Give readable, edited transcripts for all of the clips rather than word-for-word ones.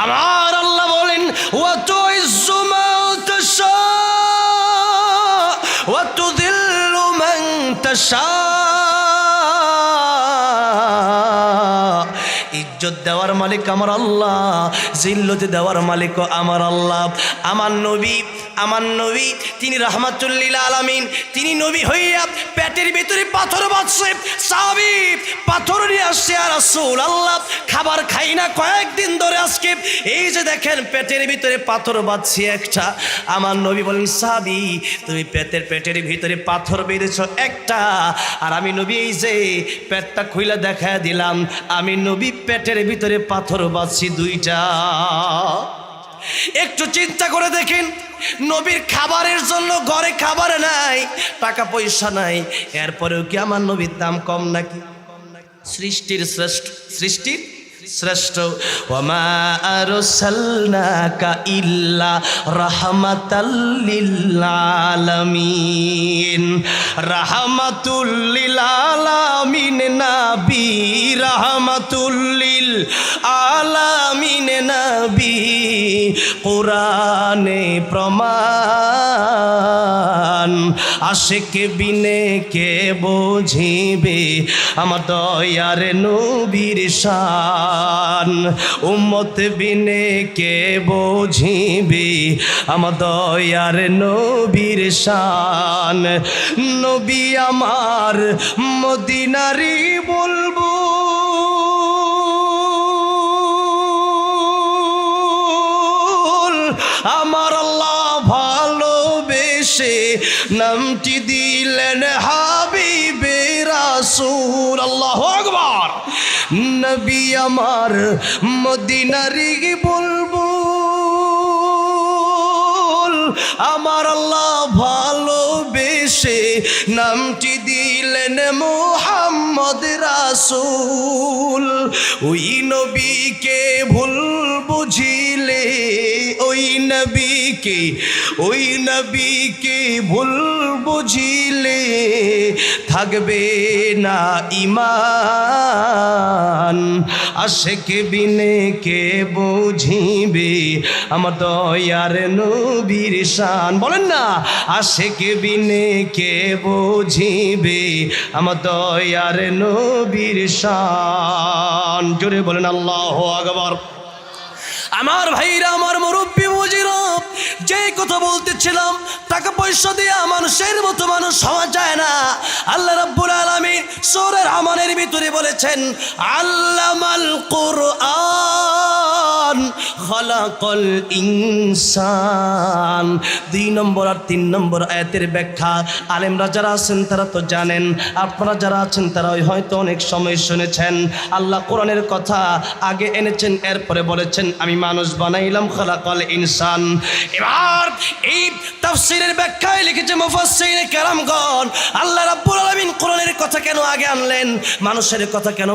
আমার আল্লাহ বলেন ওয়া তুইজ্জু মান তাশা ওয়া তুযিল্লু মান তাশা। ইজ্জত দেওয়ার মালিক আমার আল্লাহ, জিল্লত দেওয়ার মালিক আমার আল্লাহ। আমার নবী তিনি রাহমাতুল আলামিন, তিনি নবী হইয়া পেটের ভিতরে পাথর বাঁধছে। সাহাবী পাথর নিয়ে আসছে, আর রাসূলুল্লাহ খাবার খাই না কয়েকদিন ধরে, আজকে এই যে দেখেন পেটের ভিতরে পাথর বাঁধছি একটা। আমার নবী বলেন সাহাবী তুমি পেটের ভিতরে পাথর বেঁধেছ একটা, আর আমি নবী এই যে পেটটা খুইলা দেখা দিলাম, আমি নবী পেটের ভিতরে পাথর বাঁধছি দুইটা। একটু চিন্তা করে দেখেন, নবীর খাবারের জন্য ঘরে খাবার নাই, টাকা পয়সা নাই, এরপরেও কি আমার নবীর দাম কম নাকি? সৃষ্টির শ্রেষ্ঠ। ওয়ামা আরসালনাকা ইল্লা রাহমাতাল লিল আলামিন। রাহমাতুল লিল আলামিন নবী, রাহমাতুল লিল আলামিন নবী, কোরআনে প্রমাণ। আশিক বিনে কে বুঝিবে আমার দয়ার নবীর শান, উম্মত বিনে কে বুঝিবে আমার দয়ার নবীর শান। নবী আমার মদিনারি বলবো, আমার আল্লাহ ভালোবেসে নামটি দিলেন হাবিবে রাসূল। আল্লাহু আকবার। নবী আমার মদিনারি বুলবুল, আমার আল্লাহ ভালোবেসে নামটি দিলেন মুহাম্মদ রাসূল। ওই নবীকে ভুল বুঝিলে, ওই নবীকে ভুল বুঝিলে থাকবে না ঈমান। আশিক বিনে কে বুঝিবে আমার দয়ার নবীর শান। বলেন না, আশিক বিনে কে বুঝিবে আমার দয়ার নবীর শান। জোরে বলেন আল্লাহু আকবার। আমার ভাইরা, আমার মুরব্বী মুজিরা, যে কথা বলতেছিলাম, টাকা পয়সা দিয়ে মানুষের মতো মানুষ হওয়া যায় না। আল্লাহ রাব্বুল আলামিন সূরা রহমানের ভিতরে বলেছেন আল্লামাল কুরআন খালাকাল ইনসান। 2 নম্বর আর 3 নম্বর আয়াতের ব্যাখ্যা আলেমরা যারা আছেন তারা তো জানেন, আপনারা যারা আছেন তারা হয়তো অনেক সময় শুনেছেন। আল্লাহ কোরআনের কথা আগে এনেছেন, এরপরে বলেছেন আমি মানুষ বানাইলাম, খালাকাল ইনসান। এবার এই তাফসীরের ব্যাখ্যায় লিখেছে মুফাসসিরিনে কেরামগণ, আল্লাহ রাব্বুল আলামিন কোরআনের কথা কেন আগে আনলেন, মানুষের কথা কেন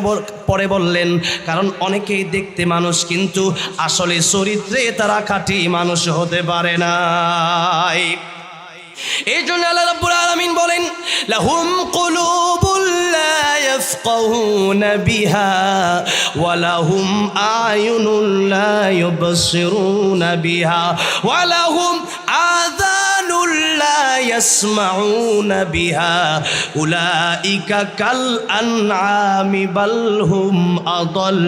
পরে বললেন? কারণ অনেকেই দেখতে মানুষ, কিন্তু আসলে চরিত্রে তারা খাঁটি মানুষ হতে পারে না। এই জন্য আল্লাহ রাব্বুল আলামিন বলেন লাহুম কুলুবুল লা ইয়াফকাহুনা বিহা ওয়া লাহুম আয়ুনুন লা ইউবসিরুনা বিহা ওয়া লাহুম আযানুন লা ইয়াসমাউনা বিহা উলাইকা কাল আনআমি বাল হুম আদাল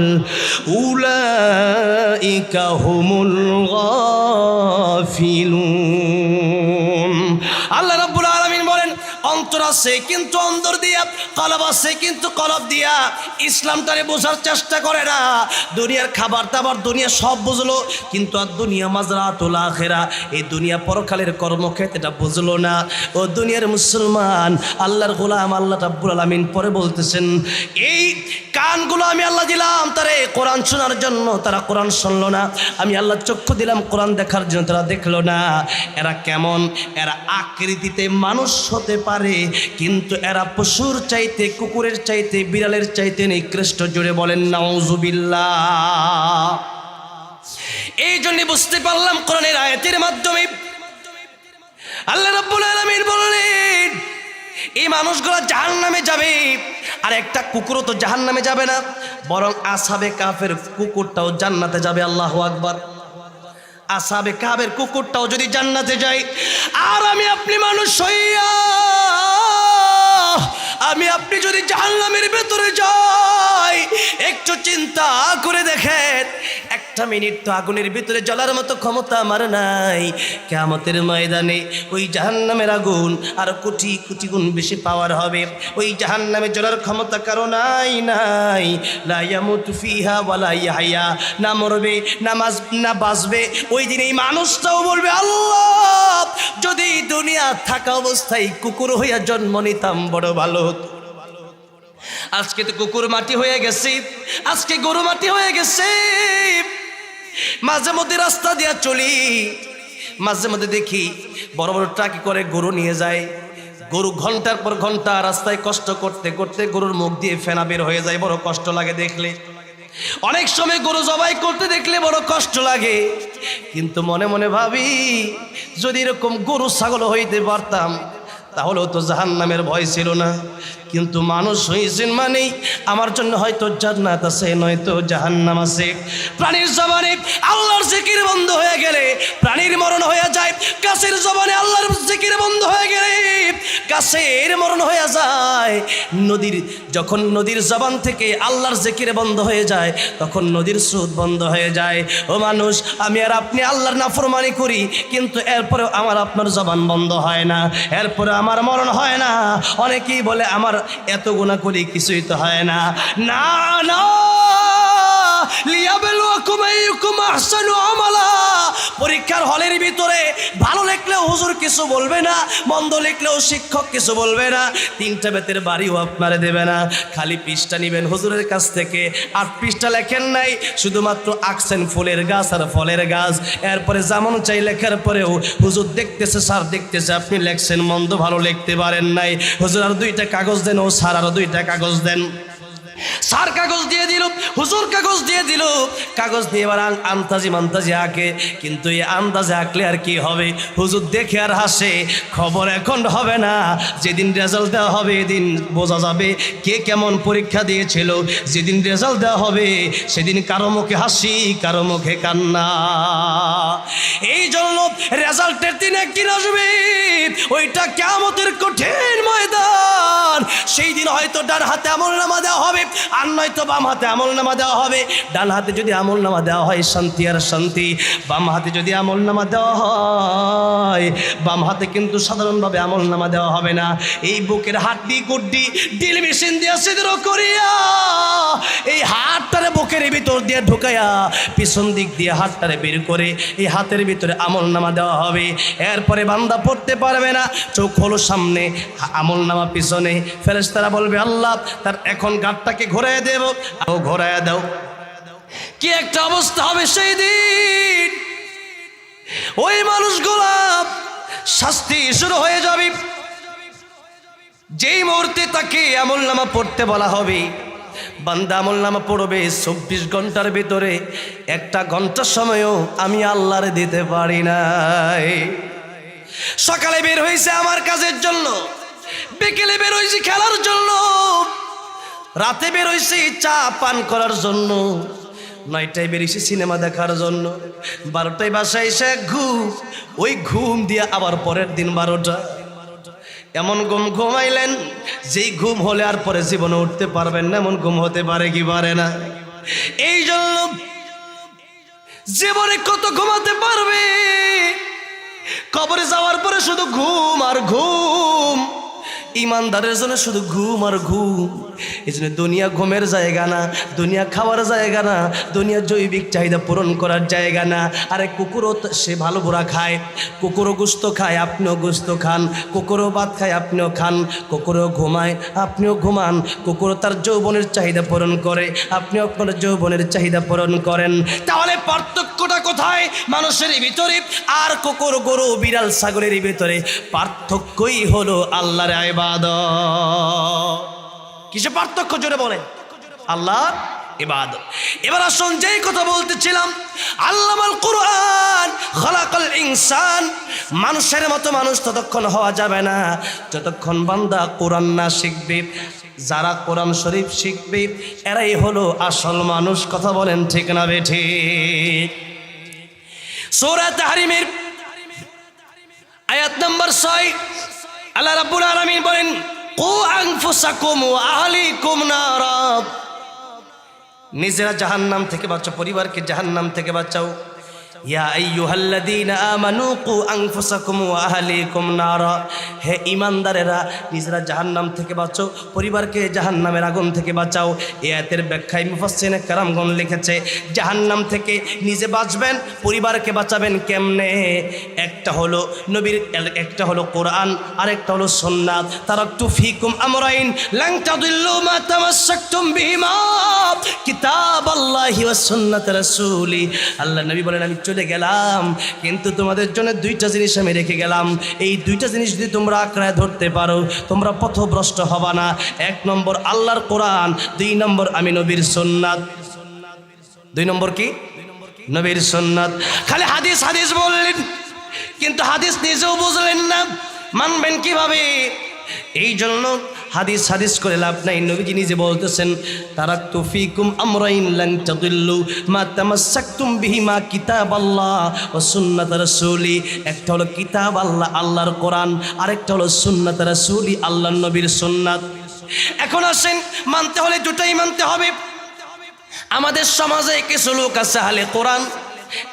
উলাইকা হুমুল গাফিলুন। আল্লাহ রাব্বুল আলামিন বলেন অন্তর আছে কিন্তু অন্তর দিয়া, কলব আছে কিন্তু কলব দিয়া ইসলামটারে বোঝার চেষ্টা করে না। দুনিয়ার খাবার দাবার দুনিয়া সব বুঝলো, কিন্তু আর দুনিয়া মাজরাতুল আখিরা, এই দুনিয়া পরকালের কর্মক্ষেত্র এটা বুঝলো না। ও দুনিয়ার মুসলমান, আল্লাহর গোলাম, আল্লাহ রাব্বুল আলামিন পরে বলতেছেন এই কানগুলো আমি আল্লাহ দিলাম তারে কোরআন শোনার জন্য, তারা কোরআন শুনলো না। আমি আল্লাহ চক্ষু দিলাম কোরআন দেখার জন্য, তারা দেখলো না। এরা কেমন? এরা আকৃতিতে মানুষ হতে পারে, কিন্তু এরা পশুর চাইতে, কুকুরের চাইতে, বিড়ালের চাইতে নিকৃষ্ট। জোরে বলেন নাউজুবিল্লাহ। এই জন্য বুঝতে পারলাম কোরআনের আয়াতের মাধ্যমে আল্লাহ রাব্বুল আলামিন বললেন এই মানুষগুলো জাহান্নামে যাবে, আর একটা কুকুরও তো জাহান্নামে যাবে না, বরং আসহাবে কাফের কুকুরটাও জান্নাতে যাবে। আল্লাহু আকবার। আসহাবে কাফের কুকুরটাও যদি জান্নাতে যায়, আর আমি আপনি মানুষ হইয়া আমি আপনি যদি জাহান্নামের ভেতরে যাই, একটু চিন্তা করে দেখেন, একটা মিনিট তো আগুনের ভিতরে জ্বলার মতো ক্ষমতা আমার নাই। কিয়ামতের ময়দানে ওই জাহান্নামের আগুন আর কোটি কোটি গুণ বেশি পাওয়ার হবে। ওই জাহান্নামে জ্বলার ক্ষমতা কারো নাই। লা ইয়ামুতু ফিহা ওয়ালা ইয়াহইয়া, না মরবে না বাঁচবে। ওই দিন এই মানুষটাও বলবে, আল্লাহ যদি দুনিয়া থাকা অবস্থায় কুকুর হইয়া জন্ম নিতাম বড় ভালো হতো। আজকে তো কুকুর মাটি হয়ে গেছে, আজকে গরু মাটি হয়ে গেছে। মাঝে মধ্যে রাস্তা দিয়া চলি, মাঝে মধ্যে দেখি বড় বড় ট্রাকে করে গরু নিয়ে যায়। গরু ঘন্টার পর ঘন্টা রাস্তায় কষ্ট করতে করতে গরুর মুখ দিয়ে ফেনা বের হয়ে যায়, বড় কষ্ট লাগে দেখলে। অনেক সময় গরু জবাই করতে দেখলে বড় কষ্ট লাগে, কিন্তু মনে মনে ভাবি যদি এরকম গরু ছাগল হইতে পারতাম তাহলেও তো জাহান্নামের ভয় ছিল না। কিন্তু মানুষ হয়েছেন মানেই আমার জন্য হয়তো জান্নাত আছে, নয়তো জাহান্নাম আছে। প্রাণীর জবানে আল্লাহর জিকির বন্ধ হয়ে গেলে প্রাণীর মরণ হয়ে যায়, গাছের জবানে আল্লাহর জিকির বন্ধ হয়ে গেলে গাছের মরণ হয়ে যায়। যখন নদীর জবান থেকে আল্লাহর জিকির বন্ধ হয়ে যায়, তখন নদীর স্রোত বন্ধ হয়ে যায়। ও মানুষ, আমি আর আপনি আল্লাহর নাফরমানি করি, কিন্তু এরপরেও আমার আপনার জবান বন্ধ হয় না, এরপরে আমার মরণ হয় না। অনেকেই বলে আমার এত গুনাহ করি কিছুই তো হয় না। না না, লিয়াবলুয়াকুম আইয়ুকুম আহসানু আমালা। পরীক্ষার হলের ভিতরে ভালো লিখলেও হুজুর কিছু বলবে না, মন্দ লিখলেও শিক্ষক কিছু বলবে না, 3টা বেতের বাড়িও আপনারে দেবে না। খালি পৃষ্ঠা নেবেন হুজুরের কাছ থেকে, 8 পৃষ্ঠা লেখেন নাই, শুধুমাত্র আঁকছেন ফুলের গাছ আর ফলের গাছ। এরপরে যেমন চাই লেখার পরেও হুজুর দেখতেছে, স্যার দেখতেছে আপনি লেখছেন মন্দ, ভালো লিখতে পারেন নাই। হুজুর আর 2টা কাগজ দেন, ও স্যার আরো 2টা কাগজ দেন। স্যার কাগজ দিয়ে দিল, হুজুর কাগজ দিয়ে দিল, কাগজ দিয়ে এবার আন্তাজি আঁকে। কিন্তু এই আন্দাজে আঁকলে আর কি হবে, হুজুর দেখে আর হাসে। খবর এখন হবে না, যেদিন রেজাল্ট দেওয়া হবে এদিন বোঝা যাবে কে কেমন পরীক্ষা দিয়েছিল। যেদিন রেজাল্ট দেওয়া হবে সেদিন কারো মুখে হাসি, কারো মুখে কান্না। এই জন্য রেজাল্টের দিন একদিন আসবে, ওইটা কিয়ামতের কঠিন ময়দান। সেই দিন হয়তো ডান হাতে আমলনামা দেওয়া হবে, আর নয়তো বাম হাতে আমলনামা দেওয়া হবে। ডান হাতে যদি আমলনামা দেওয়া হয় শান্তি আর শান্তি, বাম হাতে যদি আমলনামা দেওয়া হয়, বাম হাতে কিন্তু সাধারণভাবে আমলনামা দেওয়া হবে না। এই বুকের হাড্ডি গুড্ডি ডিল মেশিন দিয়ে ছিদ্র করিয়া এই হাতটারে বুকের ভিতর দিয়ে ঢুকাইয়া পিছন দিক দিয়ে হাতটারে বের করে এই হাতের ভিতরে আমলনামা দেওয়া হবে। এরপরে বান্দা পড়তে পারবে না, চোখ হলো সামনে, আমলনামা পিছনে। ফেরেশতারা বলবে আল্লাহ তার এখন গাঁটটাকে ঘোরায় দেব, ও ঘোরায় দাও। কি একটা অবস্থা হবে সেই দিন, ওই মানুষগুলা শাস্তি শুরু হয়ে যাবে। যেই মুহূর্তে তাকে আমলনামা পড়তে বলা হবে, বান্দা আমলনামা পড়বে 24 ঘন্টার ভিতরে 1 ঘন্টার সময়ও আমি আল্লাহরে দিতে পারি নাই। সকালে বের হয়েছে আমার কাজের জন্য, বিকেলে বের হয়েছি খেলার জন্য, রাতে বের হয়েছি চা পান করার জন্য, 9টায় বেরিয়েছি সিনেমা দেখার জন্য, 12টায় বাসায় এসে ঘুম, ওই ঘুম দিয়ে আবার পরের দিন 12টা। এমন ঘুম ঘুমাইলেন যেই ঘুম হলে আর পরে জীবনে উঠতে পারবেন না, এমন ঘুম হতে পারে কি পারে না। এই জন্য জীবনে কত ঘুমাতে পারবে, কবরে যাওয়ার পরে শুধু ঘুম আর ঘুম। ইমানদারের জন্য শুধু ঘুম আর ঘুম। এই জন্য দুনিয়া ঘুমের জায়গা না, দুনিয়া খাওয়ার জায়গা না, দুনিয়া জৈবিক চাহিদা পূরণ করার জায়গা না। আরে কুকুরও সে ভালো বুড়া খায়, কুকুরও গোস্ত খায়, আপনিও গোস্ত খান, কুকুরও ভাত খায়, আপনিও খান, কুকুরও ঘুমায়, আপনিও ঘুমান, কুকুরও তার যৌবনের চাহিদা পূরণ করে, আপনিও আপনার যৌবনের চাহিদা পূরণ করেন। তাহলে পার্থক্যটা কোথায় মানুষের ভিতরে আর কুকুর গরু বিড়াল ছাগলের ভিতরে? পার্থক্যই হলো আল্লাহর ইবাদত। কিসে পার্থক্য জোরে বলেন? আল্লাহর ইবাদত। এবার আসুন যেই কথা বলতেছিলাম, আল্লামাল কুরআন খালাকাল ইনসান, মানুষের মতো মানুষ ততক্ষণ হওয়া যাবে না যতক্ষণ বান্দা কোরআন না শিখবে। যারা কোরআন শরীফ শিখবে এরাই হলো আসল মানুষ। কথা বলেন ঠিক না বেঠিক? সূরা তাহরিমের আয়াত নম্বর 6 আল্লাহ রাব্বুল আলামিন বলেন, কু আনফুসাকুম ওয়া আহলিকুম নারা, নিজেরা জাহান্নাম থেকে বাঁচাও, পরিবারকে জাহান্নাম থেকে বাঁচাও। ইয়া আইয়ুহাল্লাযীনা আমানু কু আনফুসাকুম ওয়া আহলিকুম নারা, হে ঈমানদারেরা নিজেরা জাহান্নাম থেকে বাঁচাও, পরিবারকে জাহান্নামের আগুন থেকে বাঁচাও। এই আয়াতের ব্যাখ্যায় মুফাসসিরিনে কেরামগণ লিখেছে, জাহান্নাম থেকে নিজে বাঁচবেন, পরিবারকে বাঁচাবেন কেমনে? একটা হলো নবীর, একটা হলো কোরআন, আরেকটা হলো সুন্নাত। তারাকতু ফীকুম আমরাইন লান তাদিল্লু মা তামাসসাকতুম বিহিমা কিতাবাল্লাহি ওয়া সুন্নাত রাসূলি। আল্লাহ নবী বলেন, আমি চলে গেলাম কিন্তু তোমাদের জন্য দুইটা জিনিস আমি রেখে গেলাম। এই দুইটা জিনিস যদি তোমরা আঁকড়ায় ধরতে পারো তোমরা পথভ্রষ্ট হবা না। 1 নম্বর আল্লাহর কোরআন, 2 নম্বর আমি নবীর সুন্নাত। 2 নম্বর কি? নবীর সুন্নাত। খালি হাদিস হাদিস বললেন কিন্তু হাদিস নিজেও বুঝলেন না, মানবেন কিভাবে? এই জন্য হাদিস হাদিস করে লাভ নাই। নবীজি নিজে বলতেছেন, তারাকতু ফীকুম আমরাইন লান তাদিল্লু মা তামাসসাকতুম বিহিমা কিতাবাল্লাহ ওয়া সুন্নাত রাসূলি। একটা হলো কিতাব আল্লাহ, আল্লাহর কোরআন, আরেকটা হলো সুন্নাত রাসূলি, আল্লাহর নবীর সুন্নাত। এখন আসেন, মানতে হলে দুটাই মানতে হবে। আমাদের সমাজে কিছু লোক আছে আহলে কোরআন,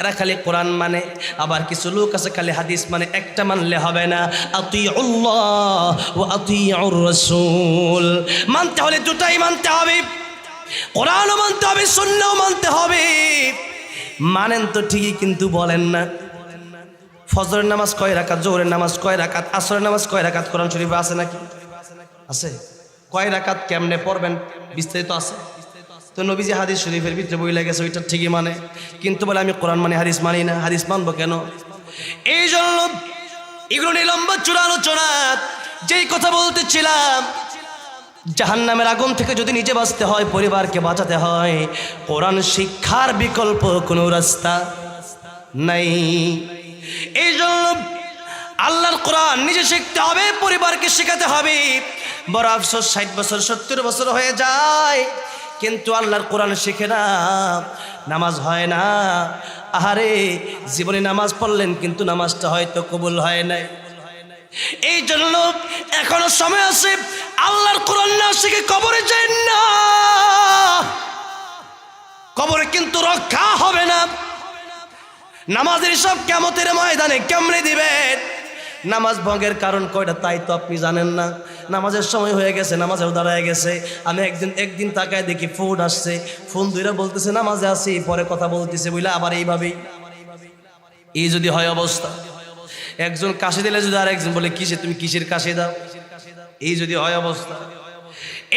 এরা খালি কোরআন মানে, আবার কিছু লোক আছে খালি হাদিস মানে। একটা মানলে হবে না। আতিউল্লাহ ওয়া আতিউর রাসূল, মানতে হলে দুটাই মানতে হবে। কোরআনও মানতে হবে, সুন্নাহও মানতে হবে। মানেন তো ঠিকই কিন্তু বলেন না। ফজরের নামাজ কয় রাকাত, জোহরের নামাজ কয় রাকাত, আসরের নামাজ কয় রাকাত কোরআন শরীফে আছে নাকি? আছে। কয় রাকাত কেমনে পড়বেন বিস্তারিত আছে। তো নবীজি হাদিস শরীফের ভিতরে বই লেগেছে, ওইটা ঠিকই মানে, কিন্তু বলে আমি কোরআন মানে হাদিস মানি না। হাদিস মানবো কেন? এই জন্য এগুলো নিয়ে লম্বা চূড়া আলোচনা। যেই কথা বলতেছিলাম, জাহান্নামের আগুন থেকে যদি নিজে বাঁচতে হয়, পরিবারকে বাঁচাতে হয়, কোরআন শিক্ষার বিকল্প কোনো রাস্তা নাই। এই জন্য আল্লাহর কোরআন নিজে শিখতে হবে, পরিবারকে শেখাতে হবে। বড় আফসোস, 60 বছর 70 বছর হয়ে যায় কিন্তু আল্লাহর কোরআন শিখে না, নামাজ হয় না। আহারে, জীবনে নামাজ পড়লেন কিন্তু নামাজটা হয়তো কবুল হয় নাই। এই জন্য এখনো সময় আছে, আল্লাহর কোরআন না শিখে কবরে যান না। কবরে কিন্তু রক্ষা হবে না। নামাজের সব কিয়ামতের ময়দানে কেমনে দিবেন? নামাজ ভঙ্গের কারণ কয়টা তাই তো আপনি জানেন না। নামাজের সময় হয়ে গেছে, নামাজেও দাঁড়ায় গেছে। আমি একদিন তাকায় দেখি ফোন আসছে, ফোন দুইরা বলতেছে নামাজে আসি, পরে কথা বলতেছে বুঝলে, আবার এইভাবেই। এই যদি হয় অবস্থা, একজন কাশি দিলে যদি আর একজন বলে কিসে, তুমি কিসের কাশি দাও, এই যদি হয় অবস্থা।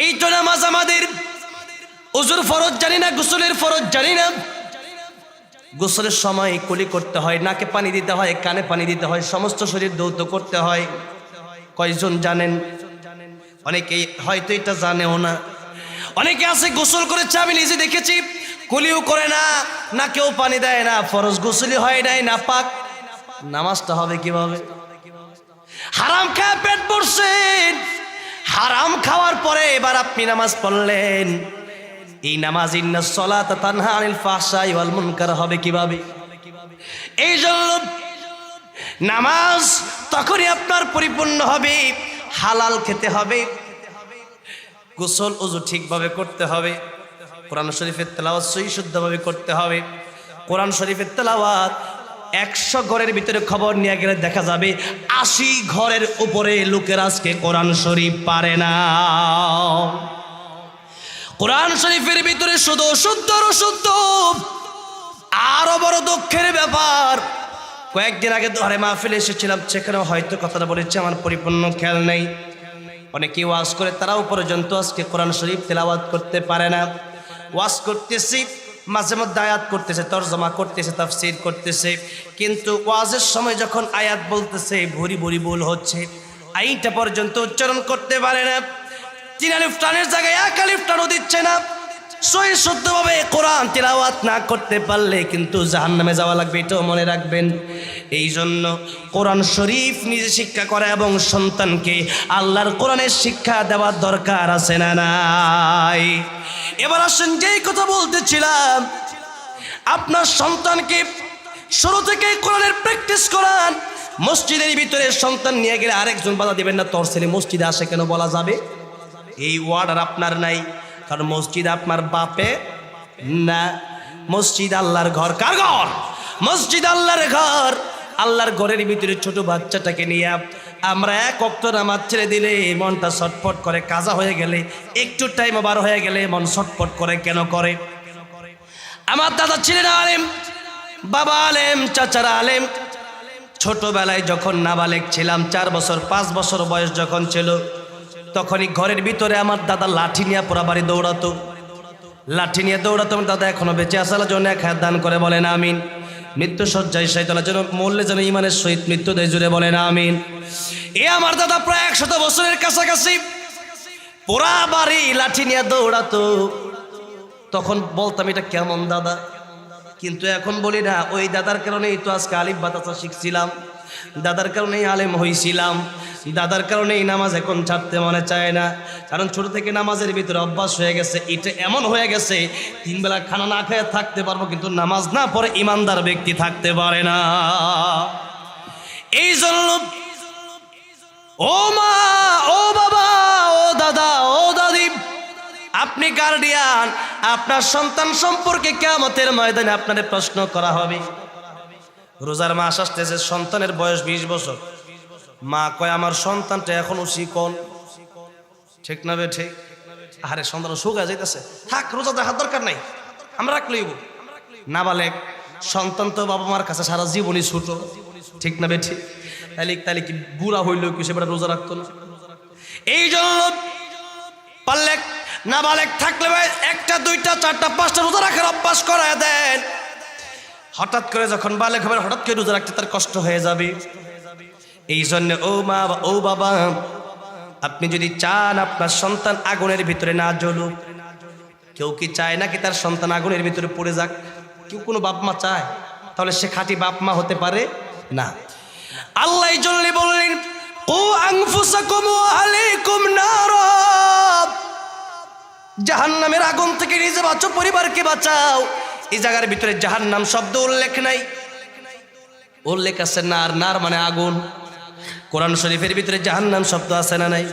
এই তো নামাজ আমাদের। ওযুর ফরজ জানি না, গোসলের ফরজ জানি না। গোসলের সময় কুলি করতে হয়, নাকে পানি দিতে হয়, কানে পানি দিতে হয়, সমস্ত শরীর ধৌত করতে হয়। কয়জন জানেন? অনেকেই হয়তো এটা জানেও না। অনেকে আছে গোসল করেছে, আমি নিজে দেখেছি, কুলিও করে না, নাকেও পানি দেয় না, ফরজ গোসলই হয় নাই, না পাক। নামাজটা হবে কিভাবে? হারাম খায় পেট ভরছেন, হারাম খাওয়ার পরে এবার আপনি নামাজ পড়লেন। এই নামাজ ইন্নাস সালাতা তানহা আনিল ফাহশাই ওয়াল মুনকার হবে কিভাবে? এই জন্য নামাজ তখনই আপনার পরিপূর্ণ হবে, হালাল খেতে হবে, গোসল ওযু ঠিকভাবে করতে হবে, কোরআন শরীফের তেলাওয়াত সহি শুদ্ধভাবে করতে হবে। কোরআন শরীফের তেলাওয়াত 100 ঘরের ভিতরে খবর নিয়ে গেলে দেখা যাবে 80 ঘরের উপরে লোকের আজকে কোরআন শরীফ পারে না। কোরআন শরীফের ভিতরে শুধু শুদ্ধ অশুদ্ধ, আরো বড় দুঃখের ব্যাপার। কয়েকদিন আগে ধরে মাহফিলে এসেছিলাম, সেখানে হয়তো কথাটা বলেছে আমার পরিপূর্ণ খেয়াল নেই। অনেকে ওয়াজ করে, তারাও পর্যন্ত আজকে কোরআন শরীফ তেলাওয়াত করতে পারে না। ওয়াজ করতেছি, মাঝে মধ্যে আয়াত করতেছে, তরজমা করতেছে, তাফসীর করতেছে, কিন্তু ওয়াজের সময় যখন আয়াত বলতেছে ভুরি ভুরি ভুল হচ্ছে, আইনটা পর্যন্ত উচ্চারণ করতে পারে না। 3 আলিফ টানের জায়গায় 1 আলিফ টানও দিচ্ছে না। সহি শুদ্ধভাবে কোরআন তিলাওয়াত না করতে পারলে কিন্তু জাহান্নামে যাওয়া লাগবে, এটাও মনে রাখবেন। এই জন্য কোরআন শরীফ নিজে শিক্ষা করা এবং সন্তানকে আল্লাহর কোরআনের শিক্ষা দেওয়ার দরকার আছে না নাই? এবার আসেন, যেই কথা বলতেছিলাম, আপনার সন্তানকে শুরু থেকে কোরআনের প্র্যাকটিস করান। মসজিদের ভিতরে সন্তান নিয়ে গেলে আরেকজন বাধা দিবেন না, তোর ছেলে মসজিদে আসে কেন বলা যাবে, এই ওয়ার্ড আর আপনার নাই। কারণ মসজিদ আপনার বাপে না, মসজিদ আল্লাহর ঘর। কার ঘর? মসজিদ আল্লাহর ঘর। আল্লাহর ঘরের ভিতরে ছোট বাচ্চাটাকে নিয়ে আমরা এক ওয়াক্ত নামাজ ছেড়ে দিলে মনটা ছটফট করে, কাজা হয়ে গেলে, একটু টাইম বার হয়ে গেলে মন ছটফট করে। কেন করে? আমার দাদা ছিলেন আলেম, বাবা আলেম, চাচারা আলেম। ছোটবেলায় যখন নাবালেক ছিলাম, 4 বছর 5 বছর বয়স যখন ছিল, তখনই ঘরের ভিতরে আমার দাদা লাঠি নিয়ে পুরা বাড়ি দৌড়াতো, লাঠি নিয়ে দৌড়াতো। আমার দাদা এখনো বেঁচে আসার জন্য 1 হাত দান করে বলেন আমিন। মৃত্যু সজ্জায় শয়তানের জন্য মরলে যেন ইমানের সহিত মৃত্যু দেয়, জুড়ে বলেন আমিন। এ আমার দাদা প্রায় 100 বছরের কাছাকাছি পুরা বাড়ি লাঠি নিয়ে দৌড়াতো। তখন বলতাম এটা কেমন দাদা, কিন্তু এখন বলি না, ওই দাদার কারণেই তো আজকে আলিফ বাতাসা শিখছিলাম, দাদার কারণেই আলেম হইছিলাম, দাদার কারণেই নামাজ এখন ছাড়তে মনে চায় না। কারণ ছোট থেকে নামাজের ভিতরে অভ্যাস হয়ে গেছে। এটা এমন হয়ে গেছে 3 বেলা খানা না খেয়ে থাকতে পারবো, কিন্তু নামাজ না পড়ে ইমানদার ব্যক্তি থাকতে পারে না। এই জন্য ও মা, ও বাবা, ও দাদা, ও দাদি, আপনি গার্ডিয়ান, আপনার সন্তান সম্পর্কে কিয়ামতের ময়দানে আপনাদের প্রশ্ন করা হবে। রোজার মাস আসতেছে, সন্তানের বয়স 20 বছর। মা কয় আমার সন্তানটা এখনো শিকন, ঠিক না বে ঠিক? আরে সন্তান শুকা যাইতেছে, থাক রোজা দেখার দরকার নাই, আমরা রাখলেইব। নাবালেক সন্তান তো বাবা মার কাছে সারা জীবনই ছোট, ঠিক না বে ঠিক? তাহলে কি বুড়া হইলেও কি সেটা রোজা রাখতো না? এই জন্য পারলে নাবালেক থাকলে ভাই 1টা 2টা 4টা 5টা রোজা রাখার অভ্যাস করায় দেন। হঠাৎ করে যখন বালেক হবে, হঠাৎ করে রোজা রাখতে তার কষ্ট হয়ে যাবে। এই জন্য ও মা, ও বাবা, আপনি যদি চান আপনার সন্তান আগুনের ভিতরে না জ্বলুক, কেউ কি চায় নাকি তার সন্তান আগুনের ভিতরে পড়ে যাক? কেউ কোনো বাপ মা চায়? তাহলে সে খাঁটি বাপ মা হতে পারে না। আল্লাহ এই জন্য বললেন, ও আনফুসাকুম ওয়া আলাইকুম নার, জাহান্নামের আগুন থেকে নিজে বাঁচো, পরিবারকে বাঁচাও। এই জায়গার ভিতরে জাহান্নাম শব্দ উল্লেখ নাই, উল্লেখ আছে নার। নার মানে আগুন। কোরআন শরীফের ভিতরে জাহান্নাম শব্দ আছে না নাই?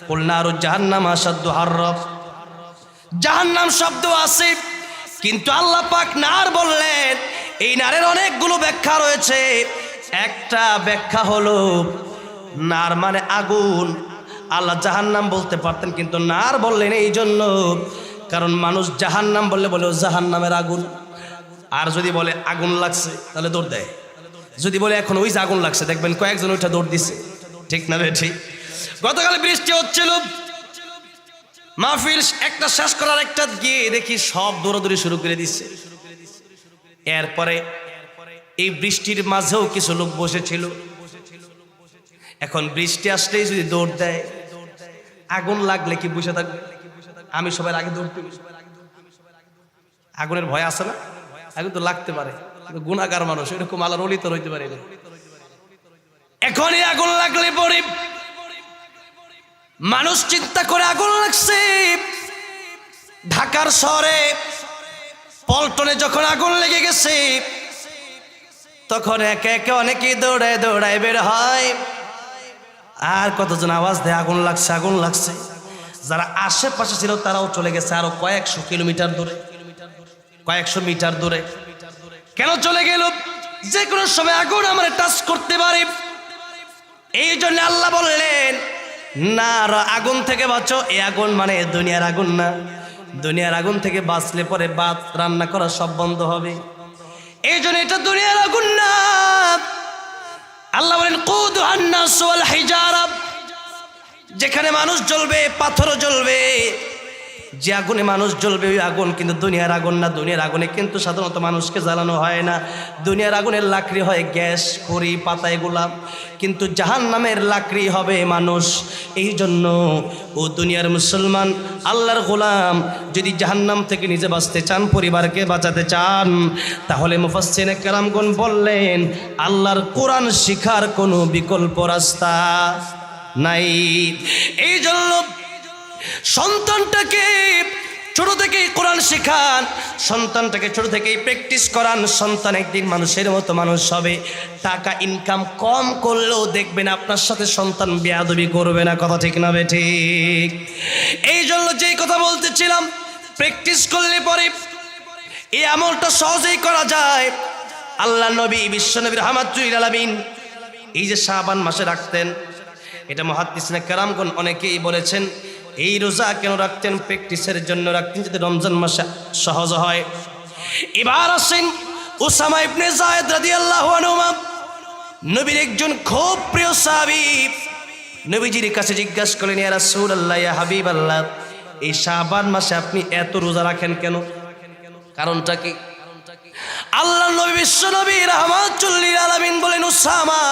কুল নারু জাহান্নাম আশাদ্দু হাররাব, জাহান্নাম শব্দ আছে, কিন্তু আল্লাহ পাক নার বললেন। এই নারের অনেকগুলো ব্যাখ্যা রয়েছে। একটা ব্যাখ্যা হলো নার মানে আগুন। আল্লাহ জাহান্নাম বলতে পারতেন, কিন্তু নার বললেন এই জন্য কারণ মানুষ জাহান্নাম বললে বলে জাহান্নামের আগুন, আর যদি বলে আগুন লাগছে তাহলে দৌড় দেয়। যদি বলে এখন ওই যে আগুন লাগছে, দেখবেন কয়েকজন ওইটা দৌড় দিছে, ঠিক না বে ঠিক? গতকাল বৃষ্টি হচ্ছিল, মাহফিল একটা শেষ করার একটা গিয়ে দেখি সব দৌড়াদৌড়ি শুরু করে দিচ্ছে। এরপরে এই বৃষ্টির মাঝেও কিছু লোক বসেছিল। এখন বৃষ্টি আসলেই যদি দৌড় দেয়, আগুন লাগলে কি বসে থাকবে? আমি সবার আগে দৌড় দেব। আগুনের ভয় আছে না? আগুন তো লাগতে পারে, গুনাহগার মানুষ, এরকম আল্লাহর ওলি তো হইতে পারে না। এখনই আগুন লাগলে পরে মানুষ চিন্তা করে আগুন লাগছে। ঢাকার শহরে পল্টনে যখন আগুন লেগে গেছে, তখন একে একে অনেকেই দৌড়ায় দৌড়ায় বের হয়। আর কতজন আওয়াজ দেয় আগুন লাগছে, আগুন লাগছে। যারা আশেপাশে ছিল তারাও চলে গেছে আরো কয়েকশো কিলোমিটার দূরে, কয়েকশো মিটার দূরে। কেন চলে গেল? যে কোনো সময় আগুন আমার টাচ করতে পারে। এই জন্য আল্লাহ বললেন না, আগুন থেকে বাঁচো। এই আগুন মানে দুনিয়ার আগুন না। দুনিয়ার আগুন থেকে বাঁচলে পরে ভাত রান্না করা সব বন্ধ হবে। এই জন্য এটা দুনিয়ার আগুন না। আল্লাহ বলেন কুদুহান নাস ওয়াল হিজারা, যেখানে মানুষ জ্বলবে, পাথরও জ্বলবে, যে আগুনে মানুষ জ্বলবে ওই আগুন কিন্তু দুনিয়ার আগুন না। দুনিয়ার আগুনে কিন্তু সাধারণত মানুষকে জ্বালানো হয় না। দুনিয়ার আগুনের লাকড়ি হয় গ্যাস, খড়ি, পাতা এগুলা, কিন্তু জাহান্নামের লাকড়ি হবে মানুষ। এই জন্য ও দুনিয়ার মুসলমান, আল্লাহর গোলাম, যদি জাহান্নাম থেকে নিজে বাঁচতে চান, পরিবারকে বাঁচাতে চান, তাহলে মুফাসসিরিনে কেরামগণ বললেন আল্লাহর কোরআন শিখার কোনো বিকল্প রাস্তা নাই। এই জন্য সন্তানটাকে ছোট থেকেই কোরআন শেখান, সন্তানটাকে ছোট থেকেই প্র্যাকটিস করান। সন্তান একদিন মানুষের মতো মানুষ হবে। টাকা ইনকাম কম করলেও দেখবেন আপনার সাথে সন্তান বেয়াদবি করবে না। কথা ঠিক না ঠিক? এই জন্য যেই কথা বলতেছিলাম, প্র্যাকটিস করলে পরে এই আমলটা সহজেই করা যায়। আল্লাহ নবী, বিশ্বনবী রাহমাতুল লিল আলামিন এই যে শাবান মাসে রাখতেন, এটা মুহাদ্দিসিনে কেরামগণ অনেকেই বলেছেন এই রোজা কেন রাখতেন? প্র্যাকটিসের জন্য রাখতেন, যাতে রমজান মাসে সহজ হয়। এবার আসেন উসামা ইবনে যায়েদ রাদিয়াল্লাহু আনহু, নবীর একজন খুব প্রিয় সাহাবী। নবীজির কাছে জিজ্ঞাসা করলেন, ইয়া রাসূলুল্লাহ, ইয়া হাবিবাল্লাহ, এই শাবান মাসে আপনি এত রোজা রাখেন কেন? কারণটা কি? আল্লাহ নবী, বিশ্বনবী রাহমাতুল লিল আলামিন বলেন, উসামা,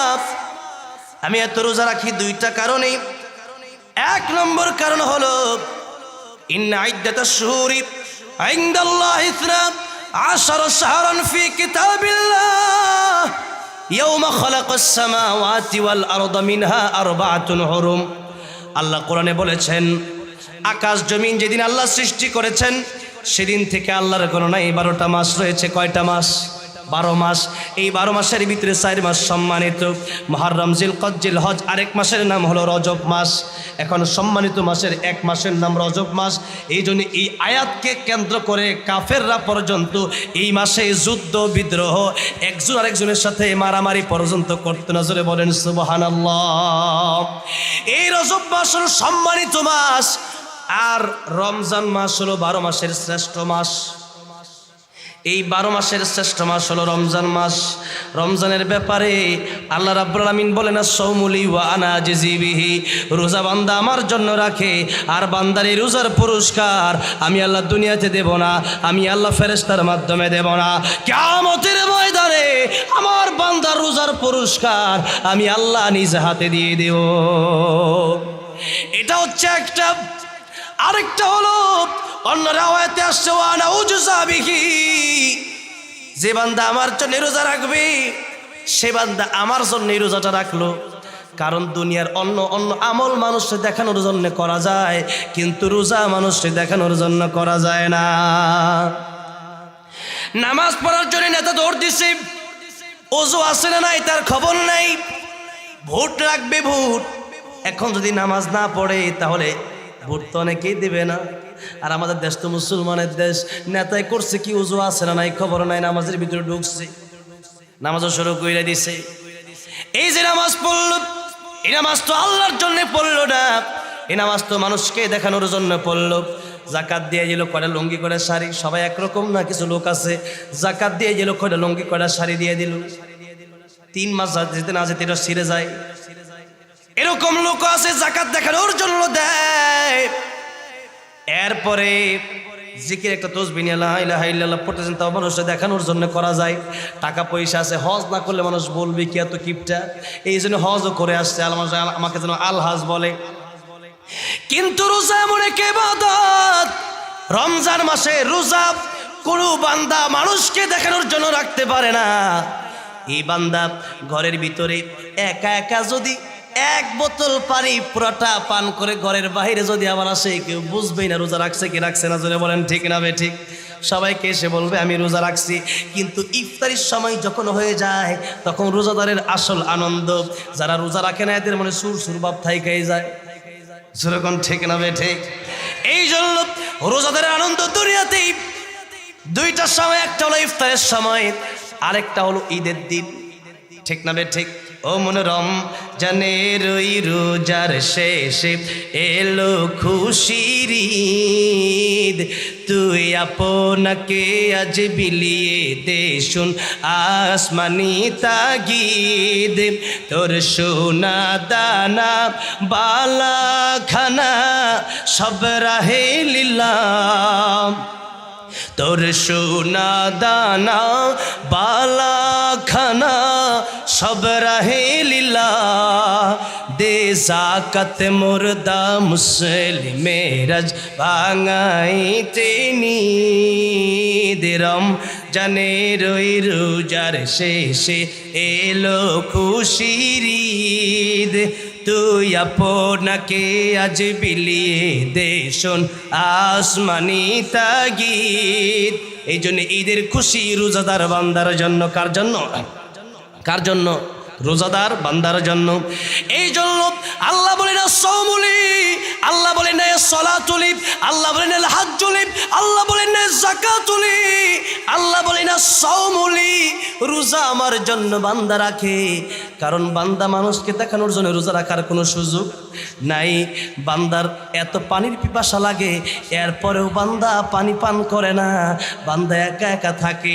আমি এত রোজা রাখি দুইটা কারণে। এক নম্বর কারণ হলো ইন্না ইদ্দাতাশ শুহুরি ইনদাল্লাহি 12 শাহরান ফি কিতাবিল্লাহ ইয়াওমা খালাকাস সামাওয়াতি ওয়াল আরদা মিনহা আরবাআতুন হুরুম। আল্লাহ কোরআনে বলেছেন, আকাশ জমিন যেদিন আল্লাহ সৃষ্টি করেছেন সেদিন থেকে আল্লাহর গণনায় 12টা মাস রয়েছে। কয়টা মাস? 12 মাস। এই 12 মাসের ভিতরে 4 মাস সম্মানিত, মুহররম, জিলকদ, জিলহজ। আরেক মাসের নাম হলো রজব মাস। এখন সম্মানিত মাসের এক মাসের নাম রজব মাস। এই জন্য এই আয়াতকে কেন্দ্র করে কাফেররা পর্যন্ত এই মাসে যুদ্ধ বিদ্রোহ, একজন আরেকজনের সাথে মারামারি পর্যন্ত করতে। নজরে বলেন সুবহানাল্লাহ। এই রজব মাস হলো সম্মানিত মাস, আর রমজান মাস হলো 12 মাসের শ্রেষ্ঠ মাস। এই 12 মাসের শ্রেষ্ঠ মাস হলো রমজান মাস। রমজানের ব্যাপারে আল্লাহ রাব্বুল আলামিন বলেন, আস-সাওমুলি ওয়া আনা আজজি বিহি, রোজা বান্দা আমার জন্য রাখে, আর বান্দার এই রোজার পুরস্কার আমি আল্লাহ দুনিয়াতে দেব না, আমি আল্লাহ ফেরেশতার মাধ্যমে দেব না। কিয়ামতের ময়দানে আমার বান্দার রোজার পুরস্কার আমি আল্লাহ নিজ হাতে দিয়ে দেব। এটা হচ্ছে একটা। আরেকটা হলো অন্য রাওয়ায়াতে আসছে, ওয়া আনা উজজা বিহি, যে বান্দা আমার জন্য রোজা রাখবে সে বান্দা আমার জন্য রোজাটা রাখলো। কারণ দুনিয়ার অন্য অন্য আমল মানুষকে দেখানোর জন্য করা যায়, কিন্তু রোজা মানুষকে দেখানোর জন্য করা যায় না। নামাজ পড়ার জন্য নেতা দৌড় দিছে, ওযু আছে না নাই তার খবর নাই। ভোট রাখবে, ভোট। এখন যদি নামাজ না পড়ে তাহলে ভোট তো অনেকেই দেবে না। আর আমাদের দেশ তো মুসলমানের দেশ, নেতাই করছে কি ওযু আছে না নাই খবর নাই, নামাজের ভিতরে ঢুকছে, নামাজও শুরু করে দিছে। এই যে নামাজ পড়লো, এই নামাজ তো আল্লাহর জন্য পড়লো না, এই নামাজ তো মানুষকে দেখানোর জন্য পড়লো। জাকাত দিয়ে দিল কয়টা লুঙ্গি করে শাড়ি, সবাই একরকম না, কিছু লোক আছে জাকাত দিয়ে দিল কয়টা লুঙ্গি কয়টা শাড়ি দিয়ে দিল, 3 মাস যেতে না যেতে এটা ছিঁড়ে যায়। এরকম লোক আছে জাকাত দেখানোর জন্য দেয়, এরপরে জিকির একটা তাসবিহ লা ইলাহা ইল্লাল্লাহ পড়তেছেন, তাও মানুষকে দেখানোর জন্য করা যায়। টাকা পয়সা আছে, হজ না করলে মানুষ বলবে কি এত কিপটা, এই জন্য হজও করে আসছে, আমাকে যেন আলহাজ বলে। কিন্তু রোজা এমন এক ইবাদত, রমজান মাসে রোজা কোনো বান্দা মানুষকে দেখানোর জন্য রাখতে পারে না। এই বান্দা ঘরের ভিতরে একা একা যদি 1 বোতল পানি পুরোটা পান করে ঘরের বাইরে যদি আবার আসে, কেউ বুঝবেই না রোজা রাখছে কি রাখছে না। জোরে বলেন ঠিক না ঠিক? সবাইকে এসে বলবে আমি রোজা রাখছি, কিন্তু ইফতারির সময় যখন হয়ে যায় তখন রোজাদারের আসল আনন্দ, যারা রোজা রাখে না এদের মনে সুর সুর ভাব থাইকাই যায়। যেরকম ঠিক না ঠিক? এই জন্য রোজাদারের আনন্দ দুনিয়াতেই 2টা সময়, একটা হলো ইফতারের সময়, আরেকটা হলো ঈদের দিন। ঠিক না বে ঠিক? ও মনোরম জানের ওই রোজার শেষে এলো খুশির ঈদ, তুই আপনাকে আজ বিলিয়ে দে শুন আসমানি তাগিদ, তোর সোনা দানা বালা খানা সব রাহে লিল্লাহ, তোর সোনা দানা বালা খানা সব রাহে লিল্লাহ, দে জাকাত মুর্দা মুসলিমেরাজ ভাঙাইতে নিদ, রমজানের ওই রোজার শেষে এলো খুশির ঈদ, তুই আপনাকে আজ বিলিয়ে দে শোন আসমানি তাগিদ। এই জন্য ঈদের খুশি রোজাদার বান্দার জন্য। কার জন্য? কার জন্য? রোজাদার বান্দার জন্য। এই জন্য আল্লাহ বলেন সওমুলি, আল্লাহ বলেন সলাতুলি, আল্লাহ বলেন হাজ্জুলি, আল্লাহ বলেন যাকাতুলি, আল্লাহ বলেন সওমুলি, রোজা আমার জন্য বান্দা রাখে। কারণ বান্দা মানুষকে দেখানোর জন্য রোজা রাখার কোনো সুযোগ নাই। বান্দার এত পানির পিপাসা লাগে, এরপরেও বান্দা পানি পান করে না। বান্দা একা একা থাকে,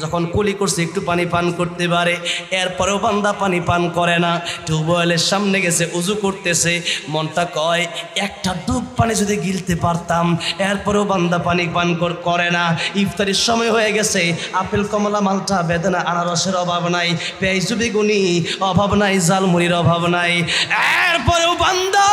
যখন কুলি করছে একটু পানি পান করতে পারে, এরপরেও বান্দা পানি পান করে না। টিউবওয়েলের সামনে গেছে, উজু করতেছে, মনটা কয় একটা ডুব পানি যদি গিলতে পারতাম, এরপরেও বান্দা পানি পান করে না। ইফতারির সময় হয়ে গেছে, আপেল কমলা মালটা বেদানা আনারসের অভাব নাই, পেঁয়াজ বেগুনি অভাব নাই, জালমুড়ির অভাব নাই, এরপরেও বান্দা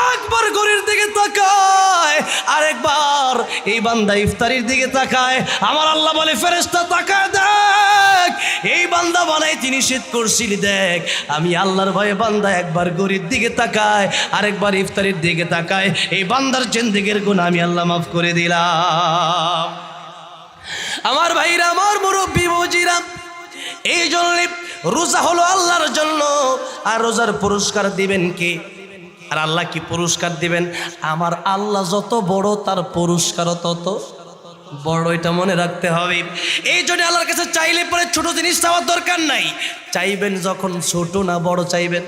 একবার ঘড়ির দিকে তাকায়, আরেকবার এই বান্দা ইফতারির দিকে তাকায়। আমার আল্লাহ বলে ফেরেশতা তাকায় দেখ, এই বান্দা বানাইতে নিষেধ করছিলি, দেখ আমি আল্লাহর ভয়ে বান্দা একবার ঘড়ির দিকে তাকায়, আরেকবার ইফতারির দিকে তাকায়, এই বান্দার জিন্দেগির গুনাহ আমি আল্লাহ মাফ করে দিলাম। আমার ভাইরা, আমার মুরব্বী বুজিরা, এই জন্য রোজা হলো আল্লাহর জন্য। আর রোজার পুরস্কার দিবেন কে? আর আল্লাহ কি পুরস্কার দিবেন? আমার আল্লাহ যত বড় তার পুরস্কারও তত বড়, এটা মনে রাখতে হবে। এই জন্য আল্লাহর কাছে চাইলে পরে ছোট জিনিস চাওয়ার দরকার নাই, চাইবেন যখন ছোট না বড় চাইবেন।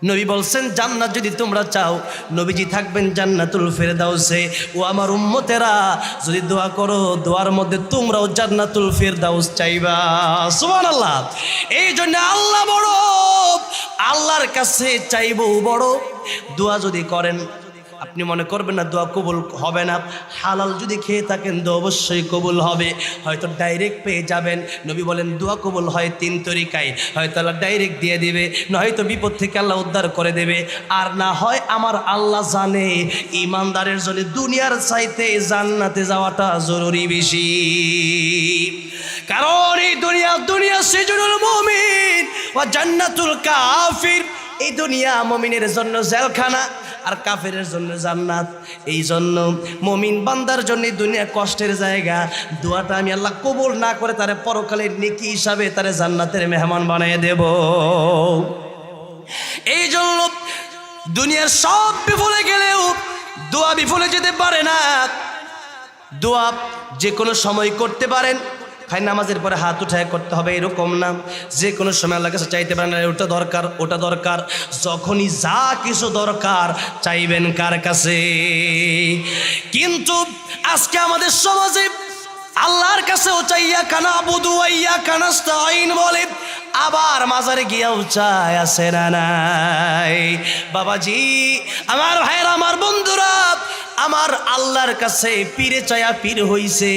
নবী বলছেন জান্নাত যদি তোমরা চাও, নবীজি থাকবেন জান্নাতুল ফেরদাউসে। ও আমার উম্মতেরা, যদি দোয়া করো, দোয়ার মধ্যে তোমরাও জান্নাতুল ফেরদাউস চাইবা। সুবহানাল্লাহ। এই জন্য আল্লাহ বড়, আল্লাহর কাছে চাইবো বড়। দোয়া যদি করেন, আপনি মনে করবেন না দোয়া কবুল হবে না। হালাল যদি খেয়ে থাকেন তো অবশ্যই কবুল হবে, হয়তো ডাইরেক্ট পেয়ে যাবেন। নবী বলেন দোয়া কবুল হয় 3 তরিকায়, হয়তো আল্লাহ ডাইরেক্ট দিয়ে দিবে, নয়তো বিপদ থেকে আল্লাহ উদ্ধার করে দেবে, আর না হয় আমার আল্লাহ জানে ইমানদারের জন্য দুনিয়ার চাইতে জান্নাতে যাওয়াটা জরুরি বেশি। কারণ এই দুনিয়া সিজনুল মুমিন ওয়া জান্নাতুল কাফির, এই দুনিয়া মুমিনের জন্য জেলখানা আর কাফেরের জন্য জান্নাত। এই জন্য মুমিন বান্দার জন্য দুনিয়া কষ্টের জায়গা। দোয়াটা আমি আল্লাহ কবুল না করে তারে পরকালের নেকি হিসাবে তারে জান্নাতের মেহমান বানিয়ে দেব। এই জন্য দুনিয়ার সব বিফলে গেলেও দোয়া বিফলে যেতে পারে না। দোয়া যে কোনো সময় করতে পারেন, খাই নামাজের পরে হাত উঠায় করতে হবে এরকম না, যে কোনো সময় আল্লাহর কাছে চাইতে পারেন, ওটা দরকার ওটা দরকার। যখনই যা কিছু দরকার চাইবেন কার কাছে? কিন্তু আজকে আমাদের সমাজে আল্লাহর কাছেও চাইয়া কানা বুধু আইয়া কানাস্তাইন বলে, আবার মাজারে গিয়াও চায়, আছে না নাই? বাবাজি, আমার ভাইয়েরা, আমার বন্ধুরা, আমার আল্লাহর কাছে পীরে চায়া পীর হইছে।